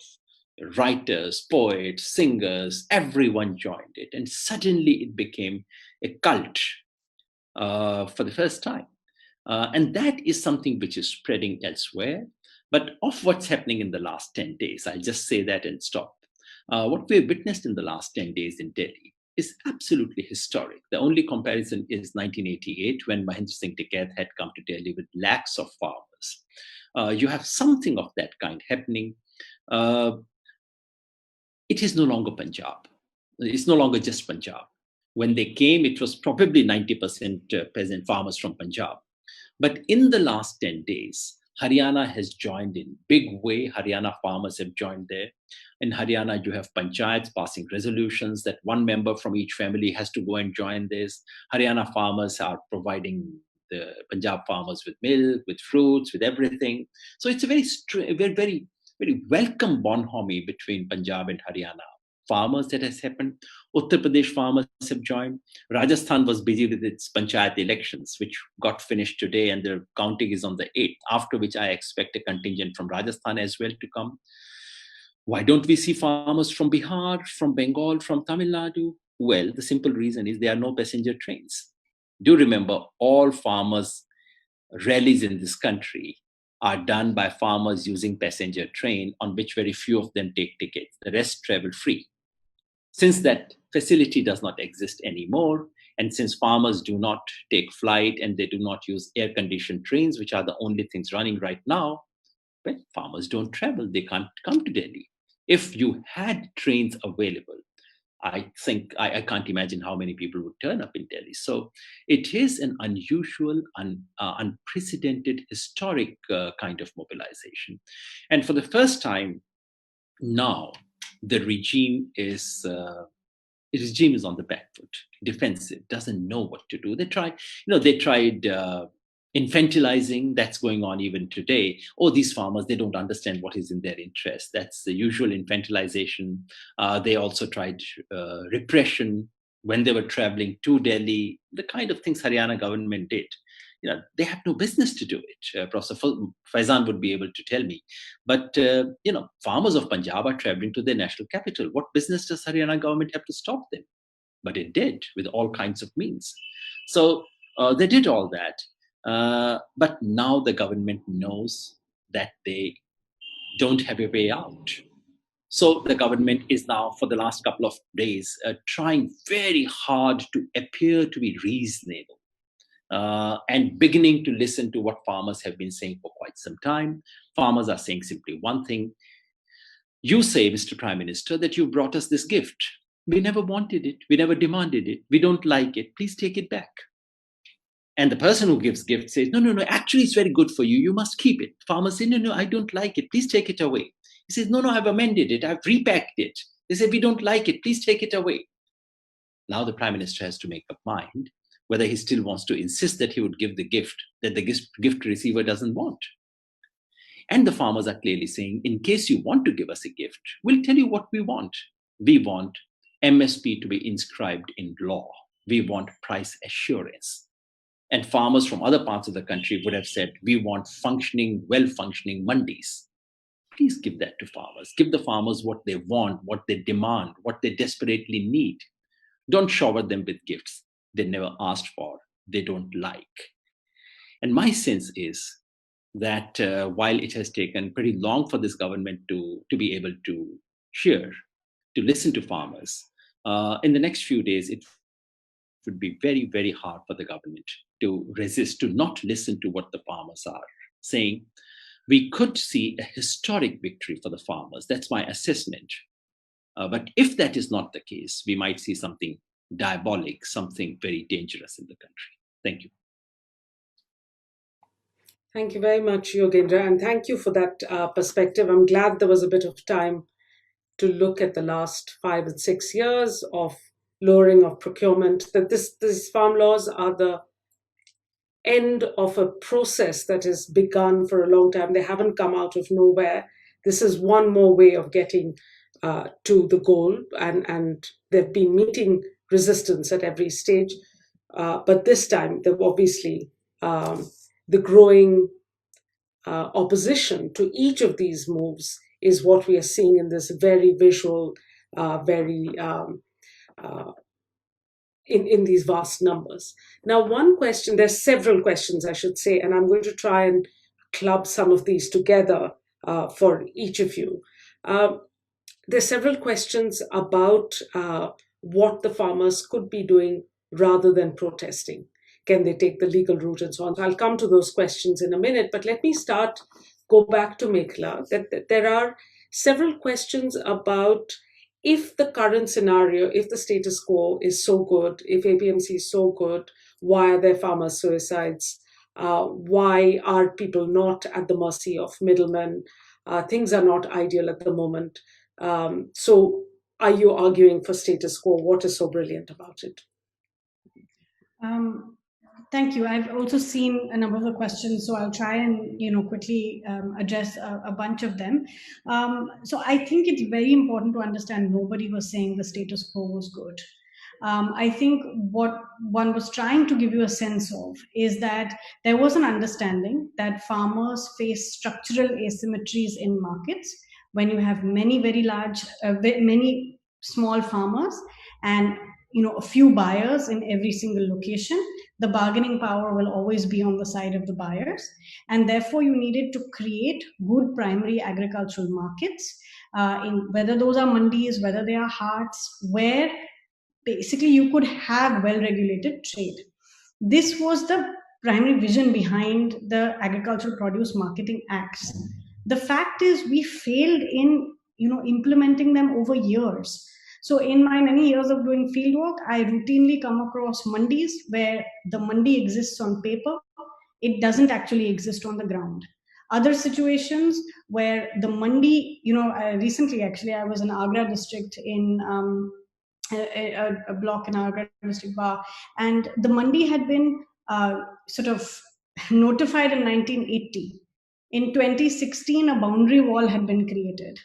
writers, poets, singers, everyone joined it. And suddenly it became a cult for the first time. And that is something which is spreading elsewhere. But of what's happening in the last 10 days, I'll just say that and stop. What we've witnessed in the last 10 days in Delhi is absolutely historic. The only comparison is 1988, when Mahendra Singh Tikait had come to Delhi with lakhs of farmers. You have something of that kind happening. It is no longer Punjab. It's no longer just Punjab. When they came, it was probably 90% peasant farmers from Punjab. But in the last 10 days, Haryana has joined in big way. Haryana farmers have joined there. In Haryana, you have panchayats passing resolutions that one member from each family has to go and join this. Haryana farmers are providing the Punjab farmers with milk, with fruits, with everything. So it's a very welcome bonhomie between Punjab and Haryana farmers that has happened. Uttar Pradesh farmers have joined. Rajasthan was busy with its panchayat elections, which got finished today, and the counting is on the 8th, after which I expect a contingent from Rajasthan as well to come. Why don't we see farmers from Bihar, from Bengal, from Tamil Nadu? Well, the simple reason is there are no passenger trains. Do remember, all farmers' rallies in this country are done by farmers using passenger train, on which very few of them take tickets. The rest travel free. Since that facility does not exist anymore, and since farmers do not take flight and they do not use air-conditioned trains, which are the only things running right now, well, farmers don't travel. They can't come to Delhi. If you had trains available, I think I can't imagine how many people would turn up in Delhi. So it is an unusual, unprecedented, historic kind of mobilization. And for the first time now, the regime is on the back foot, defensive, doesn't know what to do. They tried infantilizing. That's going on even today. Oh, these farmers, they don't understand what is in their interest. That's the usual infantilization. They also tried repression when they were traveling to Delhi, the kind of things Haryana government did. They have no business to do it. Professor Faizan would be able to tell me. But, farmers of Punjab are traveling to their national capital. What business does Haryana government have to stop them? but it did with all kinds of means. So they did all that. But now the government knows that they don't have a way out. So the government is now, for the last couple of days, trying very hard to appear to be reasonable and beginning to listen to what farmers have been saying for quite some time. Farmers are saying simply one thing. You say, Mr. Prime Minister, that you brought us this gift. We never wanted it. We never demanded it. We don't like it. Please take it back. And the person who gives gift says, no, actually it's very good for you. You must keep it. Farmers say, no, I don't like it. Please take it away. He says, no, I've amended it. I've repacked it. They say, we don't like it. Please take it away. Now the Prime Minister has to make up mind whether he still wants to insist that he would give the gift that the gift receiver doesn't want. And the farmers are clearly saying, in case you want to give us a gift, we'll tell you what we want. We want MSP to be inscribed in law. We want price assurance. And farmers from other parts of the country would have said, we want well-functioning mandis. Please give that to farmers. Give the farmers what they want, what they demand, what they desperately need. Don't shower them with gifts they never asked for, they don't like. And my sense is that while it has taken pretty long for this government to be able to listen to farmers, in the next few days, it would be very, very hard for the government to resist, to not listen to what the farmers are saying. We could see a historic victory for the farmers. That's my assessment. But if that is not the case, we might see something diabolic, something very dangerous in the country. Thank you. Thank you very much, Yogendra, and thank you for that perspective. I'm glad there was a bit of time to look at the last 5 and 6 years of lowering of procurement, that these farm laws are the end of a process that has begun for a long time. They haven't come out of nowhere. This is one more way of getting to the goal, and they've been meeting resistance at every stage. But this time, they've obviously, the growing opposition to each of these moves is what we are seeing in this very visual, in these vast numbers. Now, one question, there's several questions, I should say, and I'm going to try and club some of these together for each of you. There's several questions about what the farmers could be doing rather than protesting. Can they take the legal route and so on? So I'll come to those questions in a minute, but let me go back to Maikla, that there are several questions about if the current scenario, if the status quo is so good, if APMC is so good, why are there farmer suicides? Why are people not at the mercy of middlemen? Things are not ideal at the moment. So are you arguing for status quo? What is so brilliant about it? Thank you. I've also seen a number of the questions, so I'll try and quickly address a bunch of them. So I think it's very important to understand nobody was saying the status quo was good. I think what one was trying to give you a sense of is that there was an understanding that farmers face structural asymmetries in markets when you have many very large, many small farmers and a few buyers in every single location. The bargaining power will always be on the side of the buyers, and therefore you needed to create good primary agricultural markets, in whether those are mandis, whether they are haats, where basically you could have well-regulated trade. This was the primary vision behind the Agricultural Produce Marketing Acts. The fact is we failed in implementing them over years. So in my many years of doing fieldwork, I routinely come across mandis where the mandi exists on paper. It doesn't actually exist on the ground. Other situations where the mandi, recently actually I was in Agra district in a block in Agra district bar, and the mandi had been sort of notified in 1980. In 2016, a boundary wall had been created.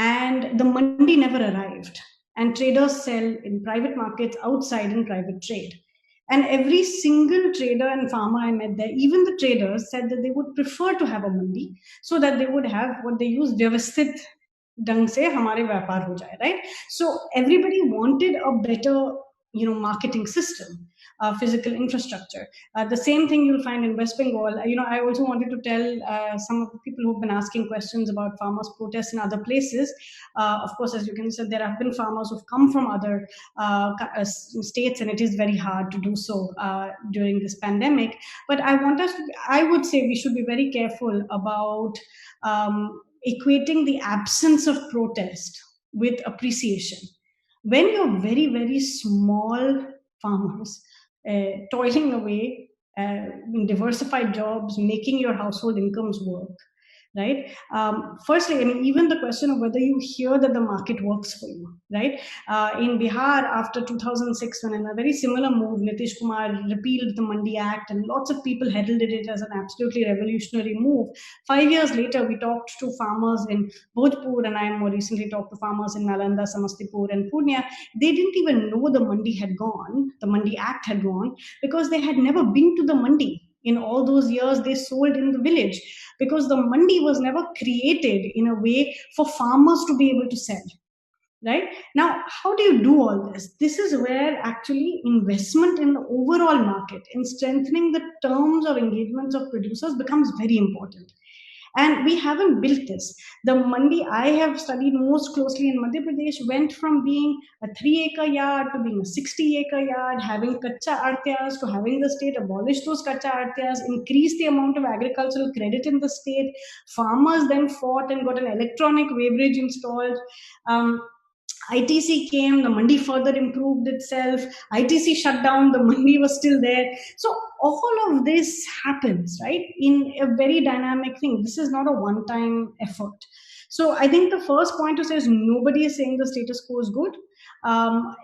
And the mandi never arrived. And traders sell in private markets outside in private trade. And every single trader and farmer I met there, even the traders, said that they would prefer to have a mandi so that they would have what they use, vyavasthit dang se hamare vyapar ho jaye, right? So everybody wanted a better marketing system, physical infrastructure. The same thing you'll find in West Bengal. I also wanted to tell some of the people who've been asking questions about farmers' protests in other places. Of course, as you can see, there have been farmers who've come from other states, and it is very hard to do so during this pandemic. But I would say we should be very careful about equating the absence of protest with appreciation. When you're very, very small farmers toiling away in diversified jobs, making your household incomes work, right? Firstly, even the question of whether you hear that the market works for you, right? In Bihar, after 2006, when in a very similar move, Nitish Kumar repealed the Mandi Act, and lots of people heralded it as an absolutely revolutionary move. 5 years later, we talked to farmers in Bhojpur, and I more recently talked to farmers in Nalanda, Samastipur, and Purnia. They didn't even know the Mandi had gone, the Mandi Act had gone, because they had never been to the Mandi. In all those years, they sold in the village, because the mandi was never created in a way for farmers to be able to sell. Right? Now, how do you do all this? This is where actually investment in the overall market, in strengthening the terms of engagements of producers, becomes very important. And we haven't built this. The mandi I have studied most closely in Madhya Pradesh went from being a 3-acre yard to being a 60-acre yard, having kacha artyas, to having the state abolish those kacha artyas, increase the amount of agricultural credit in the state. Farmers then fought and got an electronic weighbridge installed. ITC came, the mandi further improved itself. ITC shut down, the mandi was still there. So all of this happens, right, in a very dynamic thing. This is not a one-time effort. So I think the first point to say is nobody is saying the status quo is good.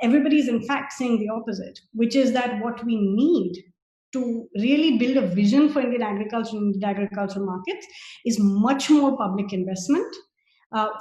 Everybody is in fact saying the opposite, which is that what we need to really build a vision for Indian agriculture and agricultural markets is much more public investment.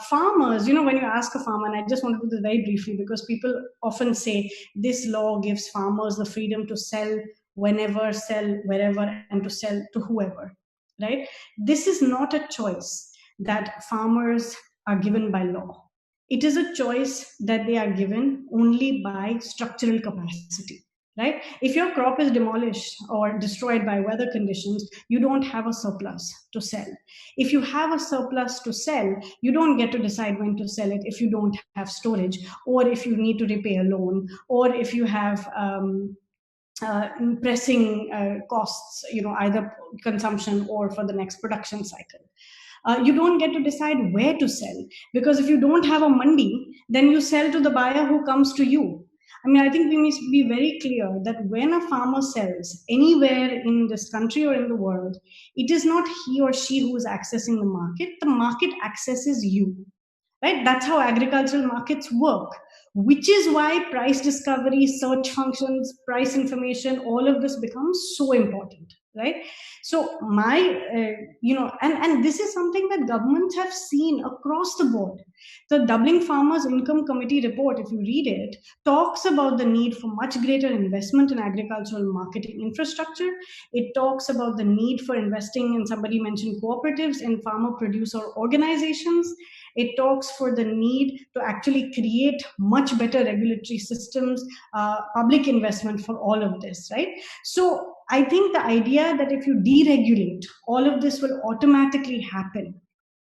Farmers, when you ask a farmer, and I just want to do this very briefly, because people often say this law gives farmers the freedom to sell whenever, sell wherever, and to sell to whoever, right? This is not a choice that farmers are given by law. It is a choice that they are given only by structural capacity. Right? If your crop is demolished or destroyed by weather conditions, you don't have a surplus to sell. If you have a surplus to sell, you don't get to decide when to sell it if you don't have storage, or if you need to repay a loan, or if you have pressing costs, either consumption or for the next production cycle. You don't get to decide where to sell, because if you don't have a mandi, then you sell to the buyer who comes to you. I think we must be very clear that when a farmer sells anywhere in this country or in the world, it is not he or she who is accessing the market accesses you, right? That's how agricultural markets work, which is why price discovery, search functions, price information, all of this becomes so important, right? So and this is something that governments have seen across the board. The Doubling Farmers Income Committee report, if you read it, talks about the need for much greater investment in agricultural marketing infrastructure. It talks about the need for investing in, somebody mentioned cooperatives, in farmer producer organizations. It talks for the need to actually create much better regulatory systems, public investment for all of this, right? So I think the idea that if you deregulate, all of this will automatically happen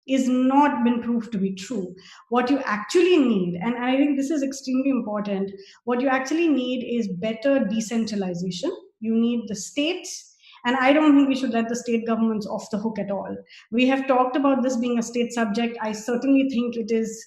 is not been proved to be true. What you actually need, and I think this is extremely important, what you actually need is better decentralization. You need the states, and I don't think we should let the state governments off the hook at all. We have talked about this being a state subject. I certainly think it is,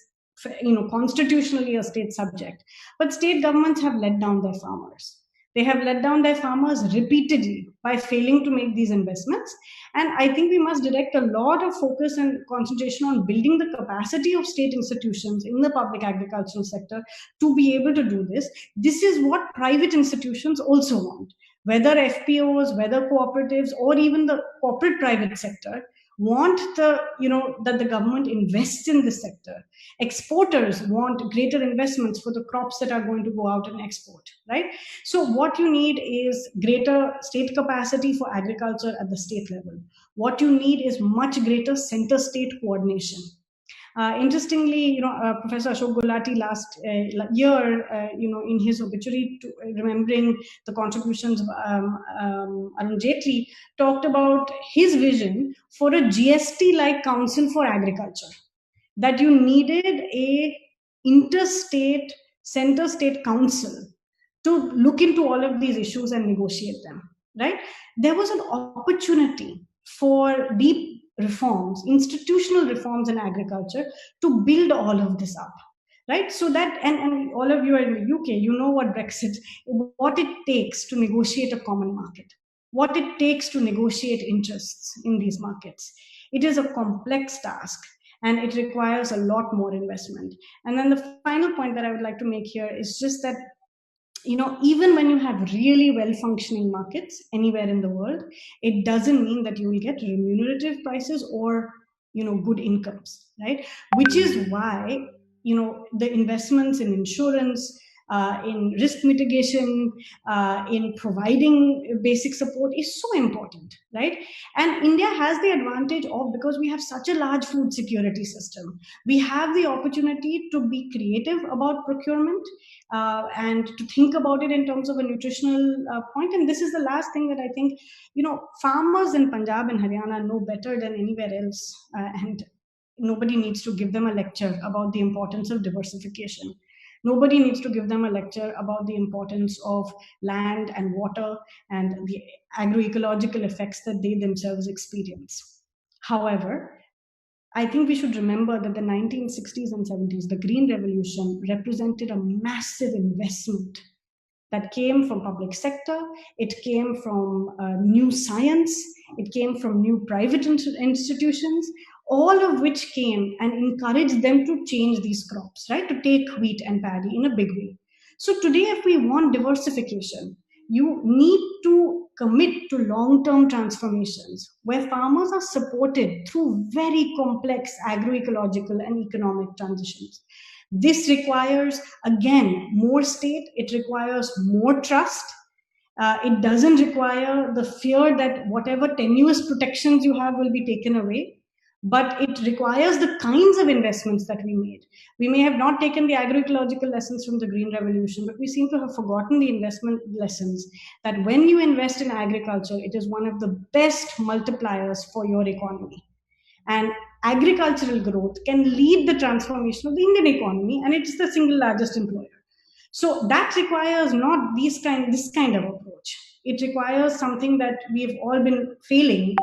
constitutionally a state subject. But state governments have let down their farmers. They have let down their farmers repeatedly by failing to make these investments. And I think we must direct a lot of focus and concentration on building the capacity of state institutions in the public agricultural sector to be able to do this. This is what private institutions also want. Whether FPOs, whether cooperatives, or even the corporate private sector want that the government invests in this sector. Exporters want greater investments for the crops that are going to go out and export, right? So what you need is greater state capacity for agriculture at the state level. What you need is much greater center-state coordination. Interestingly, Professor Ashok Gulati last year, in his obituary, remembering the contributions of Arun Jaitley, talked about his vision for a GST-like council for agriculture, that you needed a interstate, center-state council to look into all of these issues and negotiate them, right? There was an opportunity for deep reforms, institutional reforms in agriculture to build all of this up, right? So that, and all of you are in the UK, you know what Brexit, what it takes to negotiate a common market, what it takes to negotiate interests in these markets. It is a complex task, and it requires a lot more investment. And then the final point that I would like to make here is just that, even when you have really well-functioning markets anywhere in the world, it doesn't mean that you will get remunerative prices or, good incomes, right? Which is why, the investments in insurance, in risk mitigation, in providing basic support is so important, right? And India has the advantage of, because we have such a large food security system, we have the opportunity to be creative about procurement, and to think about it in terms of a nutritional point. And this is the last thing that I think, farmers in Punjab and Haryana know better than anywhere else, and nobody needs to give them a lecture about the importance of diversification. Nobody needs to give them a lecture about the importance of land and water and the agroecological effects that they themselves experience. However, I think we should remember that the 1960s and 70s, the Green Revolution, represented a massive investment that came from public sector, it came from new science, it came from new private institutions, all of which came and encouraged them to change these crops, right? To take wheat and paddy in a big way. So today, if we want diversification, you need to commit to long-term transformations where farmers are supported through very complex agroecological and economic transitions. This requires, again, more state, it requires more trust. It doesn't require the fear that whatever tenuous protections you have will be taken away, but it requires the kinds of investments that we made. We may have not taken the agroecological lessons from the Green Revolution, but we seem to have forgotten the investment lessons that when you invest in agriculture, it is one of the best multipliers for your economy. And agricultural growth can lead the transformation of the Indian economy, and it's the single largest employer. So that requires not this kind of approach. It requires something that we've all been failing,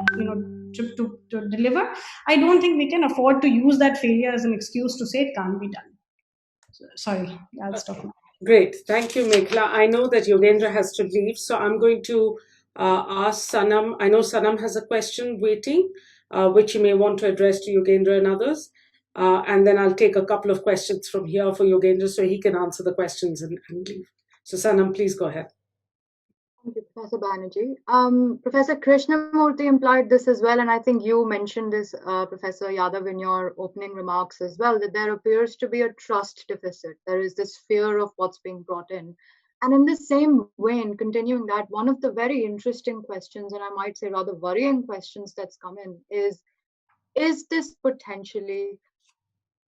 to deliver. I don't think we can afford to use that failure as an excuse to say it can't be done. So, sorry, I'll stop now. Great. Thank you, Maikla. I know that Yogendra has to leave, so I'm going to ask Sanam. I know Sanam has a question waiting, which you may want to address to Yogendra and others. And then I'll take a couple of questions from here for Yogendra so he can answer the questions and leave. So Sanam, please go ahead. Thank you, Professor Banerjee. Professor Krishnamurti implied this as well, and I think you mentioned this, Professor Yadav, in your opening remarks as well, that there appears to be a trust deficit. There is this fear of what's being brought in. And in the same vein, continuing that, one of the very interesting questions, and I might say rather worrying questions that's come in is this potentially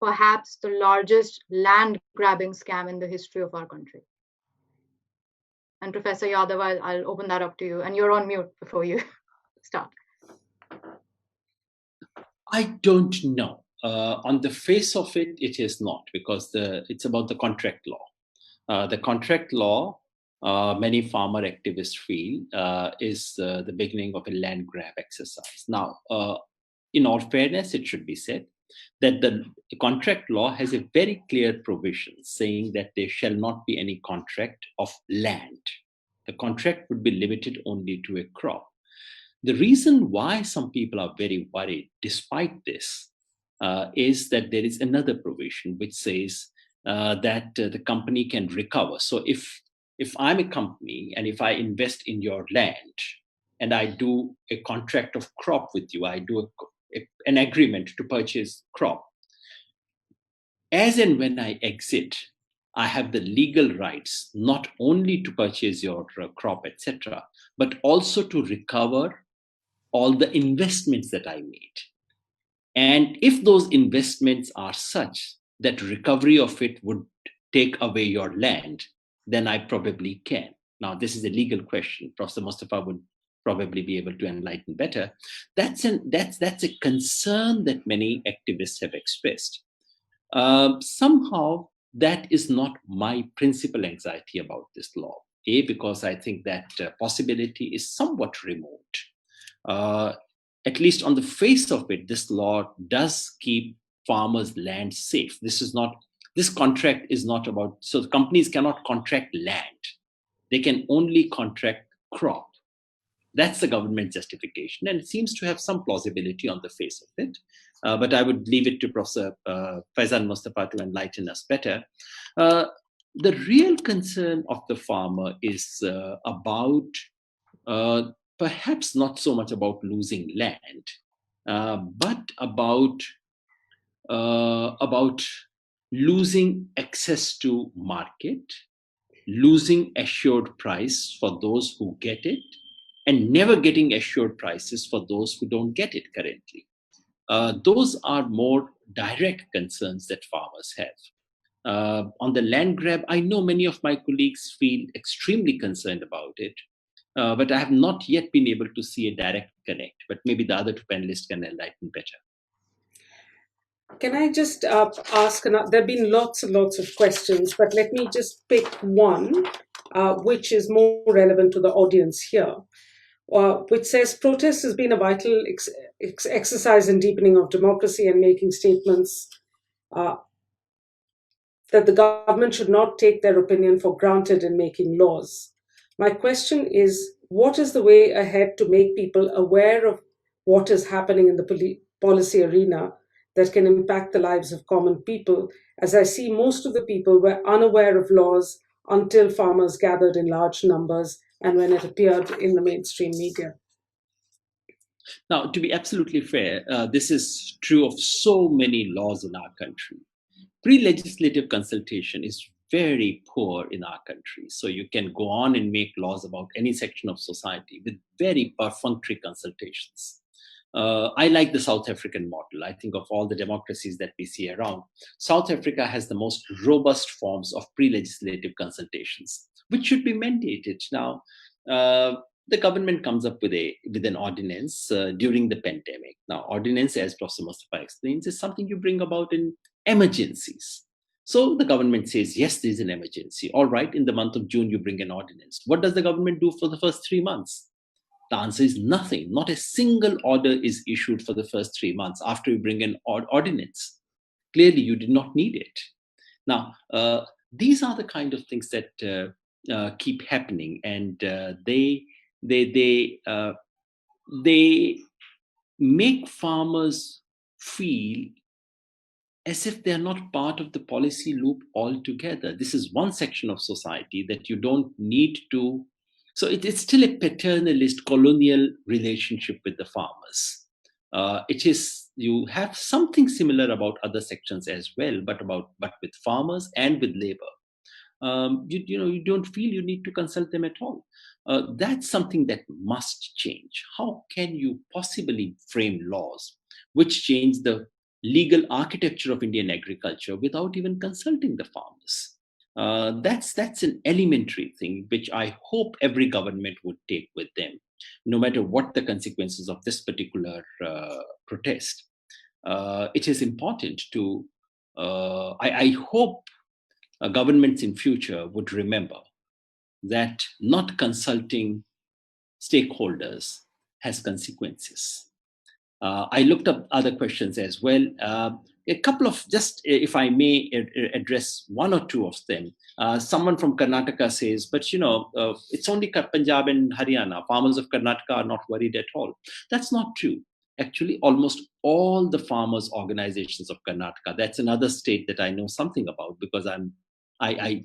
perhaps the largest land grabbing scam in the history of our country? And Professor Yadav, I'll open that up to you. And you're on mute before you start. I don't know. On the face of it, it is not, because it's about the contract law. The contract law, many farmer activists feel, is the beginning of a land grab exercise. Now, in all fairness, it should be said that the contract law has a very clear provision saying that there shall not be any contract of land. The contract would be limited only to a crop. The reason why some people are very worried despite this is that there is another provision which says that the company can recover. So if I'm a company and if I invest in your land and I do a contract of crop with you, I do an agreement to purchase crop, as and when I exit, I have the legal rights not only to purchase your crop, etc., but also to recover all the investments that I made. And if those investments are such that recovery of it would take away your land, then I probably can. Now, this is a legal question. Professor Mustafa would probably be able to enlighten better. That's a concern that many activists have expressed. Somehow, that is not my principal anxiety about this law. A, because I think that possibility is somewhat remote. At least on the face of it, this law does keep farmers' land safe. This contract is not about, so the companies cannot contract land. They can only contract crop. That's the government justification, and it seems to have some plausibility on the face of it. But I would leave it to Professor Faizan Mustafa to enlighten us better. The real concern of the farmer is about perhaps not so much about losing land, but about losing access to market, losing assured price for those who get it, and never getting assured prices for those who don't get it currently. Those are more direct concerns that farmers have. On the land grab, I know many of my colleagues feel extremely concerned about it, but I have not yet been able to see a direct connect. But maybe the other two panelists can enlighten better. Can I just ask, there have been lots and lots of questions, but let me just pick one, which is more relevant to the audience here, which says, protest has been a vital exercise in deepening of democracy and making statements that the government should not take their opinion for granted in making laws. My question is, what is the way ahead to make people aware of what is happening in the policy arena that can impact the lives of common people, as I see most of the people were unaware of laws until farmers gathered in large numbers and when it appeared in the mainstream media? Now, to be absolutely fair, this is true of so many laws in our country. Pre-legislative consultation is very poor in our country. So you can go on and make laws about any section of society with very perfunctory consultations. I like the South African model. I think of all the democracies that we see around, South Africa has the most robust forms of pre-legislative consultations, which should be mandated. Now, the government comes up with an ordinance during the pandemic. Now, ordinance, as Professor Mustafa explains, is something you bring about in emergencies. So the government says, yes, there's an emergency. All right, in the month of June, you bring an ordinance. What does the government do for the first 3 months? The answer is nothing. Not a single order is issued for the first 3 months after you bring an ordinance. Clearly, you did not need it. Now, these are the kind of things that keep happening, and they make farmers feel as if they're not part of the policy loop altogether. This is one section of society that you don't need to. So it's still a paternalist colonial relationship with the farmers. You have something similar about other sections as well, but with farmers and with labor. You don't feel you need to consult them at all. That's something that must change. How can you possibly frame laws which change the legal architecture of Indian agriculture without even consulting the farmers? That's an elementary thing which I hope every government would take with them, no matter what the consequences of this particular protest. It is important to, I hope governments in future would remember that not consulting stakeholders has consequences. I looked up other questions as well. A couple of, just if I may address one or two of them. Someone from Karnataka says, but it's only Punjab and Haryana. Farmers of Karnataka are not worried at all. That's not true. Actually, almost all the farmers' organizations of Karnataka, that's another state that I know something about because I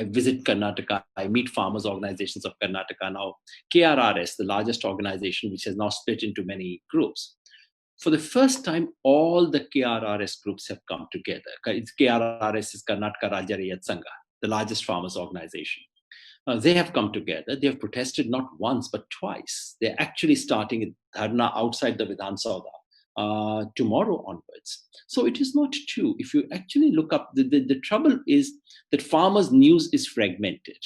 visit Karnataka, I meet farmers' organizations of Karnataka. Now, KRRS, the largest organization, which has now split into many groups. For the first time, all the KRRS groups have come together. KRRS is Karnataka Rajya Rayat Sangha, the largest farmers' organization. They have come together. They have protested not once, but twice. They're actually starting a dharna outside the Vidhan Sauda tomorrow onwards. So it is not true. If you actually look up, the trouble is that farmers' news is fragmented.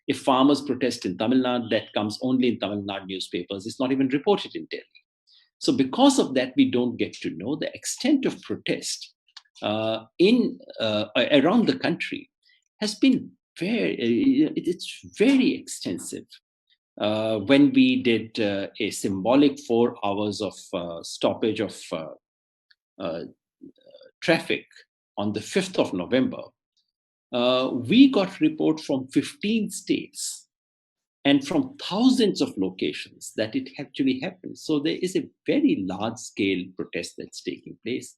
If farmers protest in Tamil Nadu, that comes only in Tamil Nadu newspapers. It's not even reported in Delhi. So because of that, we don't get to know the extent of protest around the country has been it's very extensive. When we did a symbolic 4 hours of stoppage of traffic on the 5th of November, we got report from 15 states and from thousands of locations that it actually happened. So there is a very large scale protest that's taking place.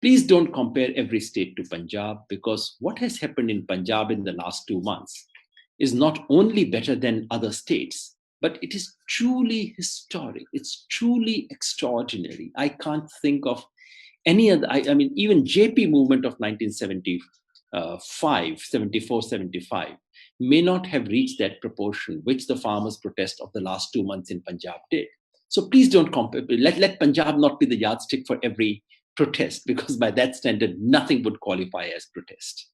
Please don't compare every state to Punjab, because what has happened in Punjab in the last 2 months is not only better than other states, but it is truly historic. It's truly extraordinary. I can't think of any other, I mean, even JP movement of 1975, 74, 75 may not have reached that proportion which the farmers' protest of the last 2 months in Punjab did. So please don't compare. Let Punjab not be the yardstick for every protest, because by that standard, nothing would qualify as protest.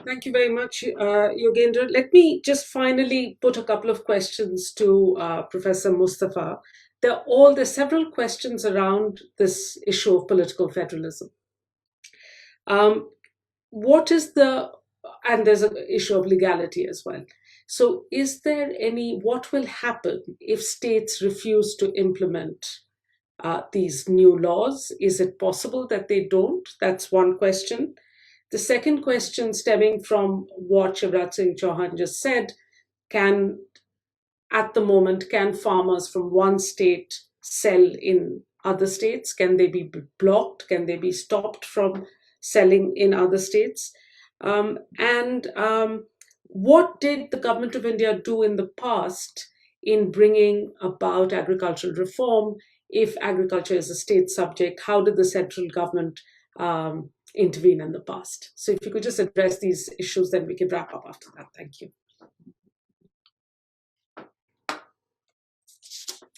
Thank you very much, Yogendra. Let me just finally put a couple of questions to Professor Mustafa. There are several questions around this issue of political federalism. What is and there's an issue of legality as well. So is there what will happen if states refuse to implement these new laws? Is it possible that they don't? That's one question. The second question, stemming from what Shivraj Singh Chauhan just said, at the moment, can farmers from one state sell in other states? Can they be blocked? Can they be stopped from selling in other states? What did the government of India do in the past in bringing about agricultural reform? If agriculture is a state subject, how did the central government intervene in the past? So if you could just address these issues, then we can wrap up after that. Thank you.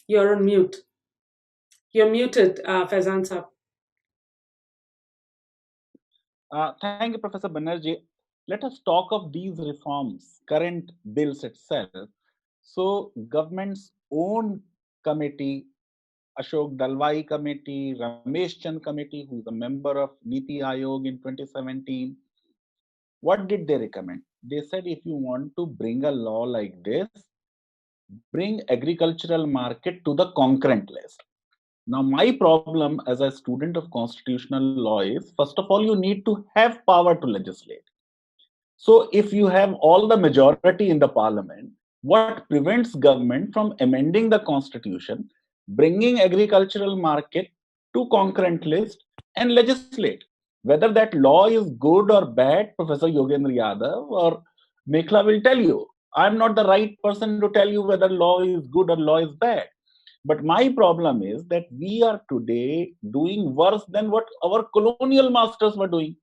You're on mute. You're muted, Faizan Saab. Thank you, Professor Banerjee. Let us talk of these reforms, current bills itself. So government's own committee, Ashok Dalwai committee, Ramesh Chand committee, who is a member of Niti Aayog in 2017, what did they recommend? They said, if you want to bring a law like this, bring agricultural market to the concurrent list. Now, my problem as a student of constitutional law is, first of all, you need to have power to legislate. So if you have all the majority in the parliament, what prevents government from amending the constitution, bringing agricultural market to concurrent list and legislate? Whether that law is good or bad, Professor Yogendra Yadav or Maikla will tell you. I'm not the right person to tell you whether law is good or law is bad. But my problem is that we are today doing worse than what our colonial masters were doing.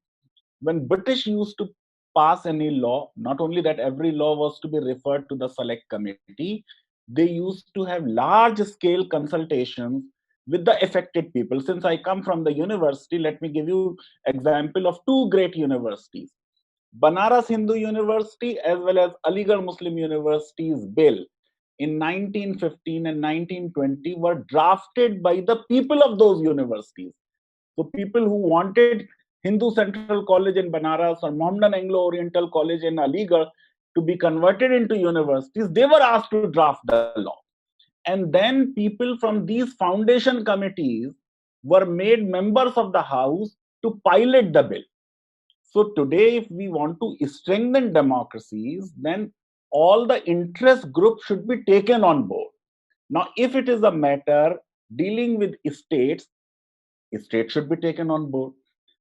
When British used to pass any law, not only that every law was to be referred to the select committee, they used to have large-scale consultations with the affected people. Since I come from the university, let me give you example of two great universities. Banaras Hindu University as well as Aligarh Muslim University's bill in 1915 and 1920 were drafted by the people of those universities. So people who wanted Hindu Central College in Banaras or Mohammedan Anglo-Oriental College in Aligarh to be converted into universities, they were asked to draft the law. And then people from these foundation committees were made members of the House to pilot the bill. So today, if we want to strengthen democracies, then all the interest groups should be taken on board. Now, if it is a matter dealing with states, state should be taken on board.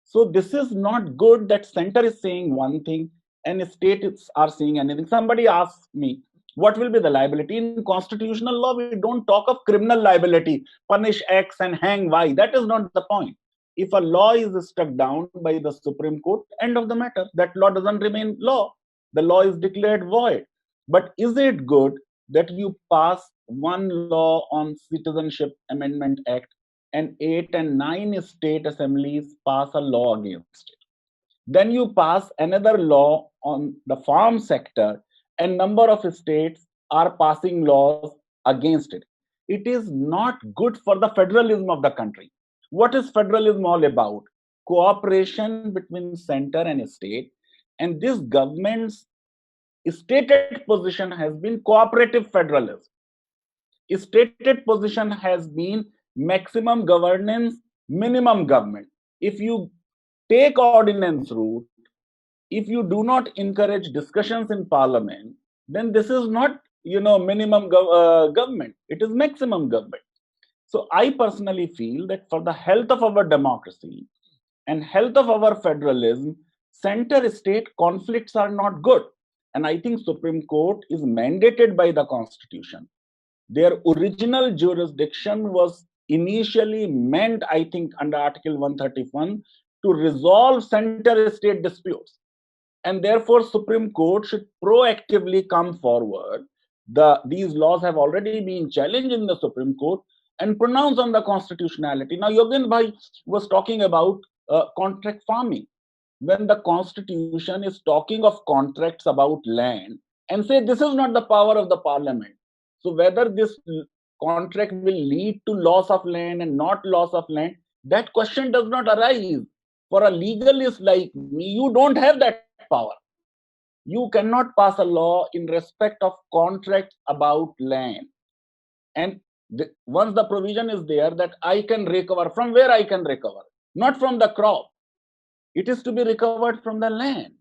So this is not good that center is saying one thing and states are saying anything. Somebody asked me, what will be the liability? In constitutional law, we don't talk of criminal liability, punish X and hang Y. That is not the point. If a law is struck down by the Supreme Court, end of the matter. That law doesn't remain law. The law is declared void. But is it good that you pass one law on Citizenship Amendment Act, and 8 and 9 state assemblies pass a law against it. Then you pass another law on the farm sector, and number of states are passing laws against it. It is not good for the federalism of the country. What is federalism all about? Cooperation between center and state, and this government's stated position has been cooperative federalism. Stated position has been maximum governance, minimum government. If you take ordinance route, if you do not encourage discussions in parliament, then this is not, minimum government. It is maximum government. So I personally feel that for the health of our democracy and health of our federalism, center-state conflicts are not good. And I think Supreme Court is mandated by the Constitution. Their original jurisdiction was initially meant, I think, under Article 131 to resolve center-state disputes. And therefore, Supreme Court should proactively come forward. These laws have already been challenged in the Supreme Court and pronounced on the constitutionality. Now, Yogen Bhai was talking about contract farming. When the Constitution is talking of contracts about land and say this is not the power of the parliament. So whether this contract will lead to loss of land and not loss of land, that question does not arise. For a legalist like me, you don't have that power. You cannot pass a law in respect of contracts about land. And once the provision is there that I can recover, from where I can recover? Not from the crop. It is to be recovered from the land.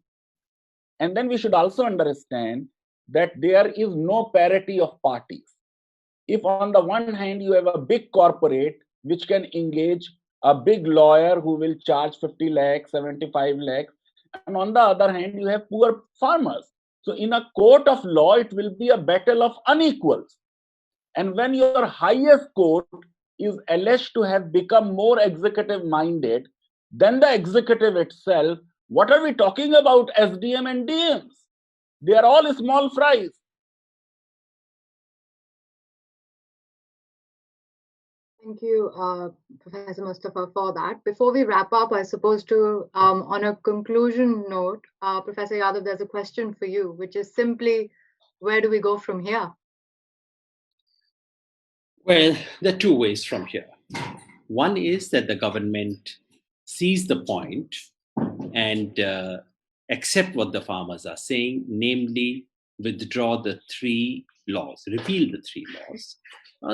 And then we should also understand that there is no parity of parties. If on the one hand you have a big corporate which can engage a big lawyer who will charge 50 lakhs, 75 lakhs, and on the other hand you have poor farmers. So in a court of law, it will be a battle of unequals. And when your highest court is alleged to have become more executive minded than the executive itself, what are we talking about SDM and DMs? They are all small fries. Thank you, Professor Mustafa, for that. Before we wrap up, I suppose on a conclusion note, Professor Yadav, there's a question for you, which is simply, where do we go from here? Well, there are two ways from here. One is that the government sees the point and accept what the farmers are saying, namely withdraw the 3 laws, repeal the 3 laws.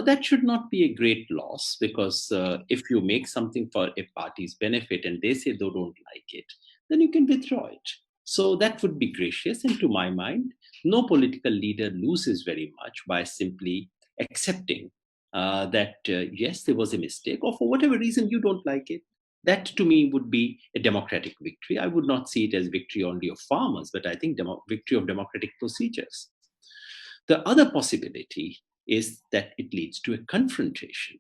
That should not be a great loss, because if you make something for a party's benefit and they say they don't like it, then you can withdraw it. So that would be gracious. And to my mind, no political leader loses very much by simply accepting that, yes, there was a mistake, or for whatever reason you don't like it. That to me would be a democratic victory. I would not see it as victory only of farmers, but I think victory of democratic procedures. The other possibility is that it leads to a confrontation.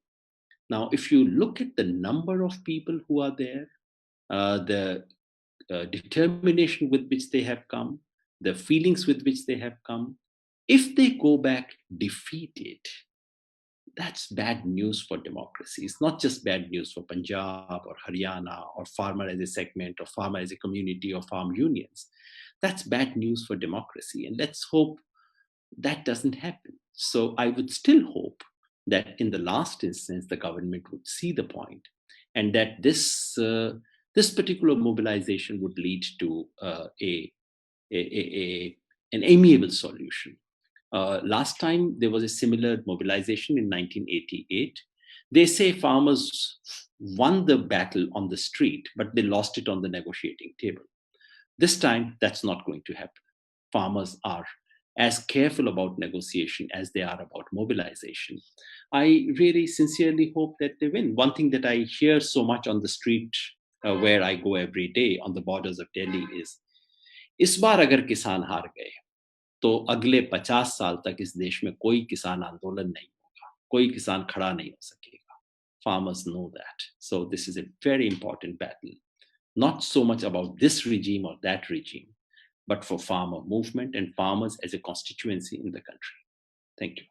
Now, if you look at the number of people who are there, the determination with which they have come, the feelings with which they have come, if they go back defeated, that's bad news for democracy. It's not just bad news for Punjab or Haryana or farmer as a segment or farmer as a community or farm unions. That's bad news for democracy. And let's hope that doesn't happen. So I would still hope that in the last instance, the government would see the point, and that this particular mobilization would lead to an amiable solution. Last time there was a similar mobilization in 1988. They say farmers won the battle on the street, but they lost it on the negotiating table. This time, that's not going to happen. Farmers are as careful about negotiation as they are about mobilization. I really sincerely hope that they win. One thing that I hear so much on the street where I go every day on the borders of Delhi is, इस बार अगर किसान हार गए, तो अगले 50 साल तक इस देश में कोई किसान आंदोलन नहीं होगा, कोई किसान खड़ा नहीं हो सकेगा. Farmers know that. So this is a very important battle, not so much about this regime or that regime, but for farmer movement and farmers as a constituency in the country. Thank you.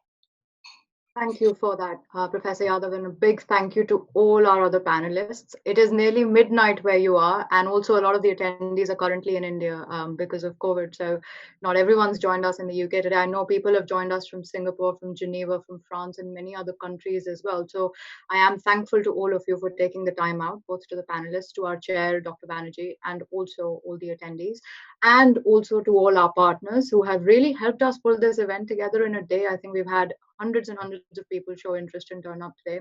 Thank you for that, Professor Yadav, and a big thank you to all our other panelists. It is nearly midnight where you are, and also a lot of the attendees are currently in India because of COVID. So not everyone's joined us in the UK today. I know people have joined us from Singapore, from Geneva, from France, and many other countries as well. So I am thankful to all of you for taking the time out, both to the panelists, to our chair, Dr. Banerjee, and also all the attendees, and also to all our partners who have really helped us pull this event together in a day. I think we've had hundreds and hundreds of people show interest and turn up today.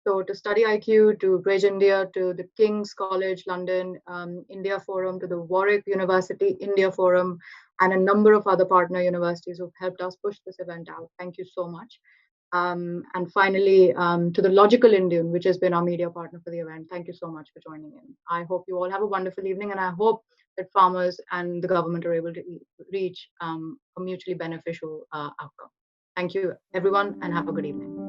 So to StudyIQ, to Bridge India, to the King's College London India Forum, to the Warwick University India Forum, and a number of other partner universities who've helped us push this event out. Thank you so much. And finally, to the Logical Indian, which has been our media partner for the event. Thank you so much for joining in. I hope you all have a wonderful evening, and I hope that farmers and the government are able to reach a mutually beneficial outcome. Thank you, everyone, and have a good evening.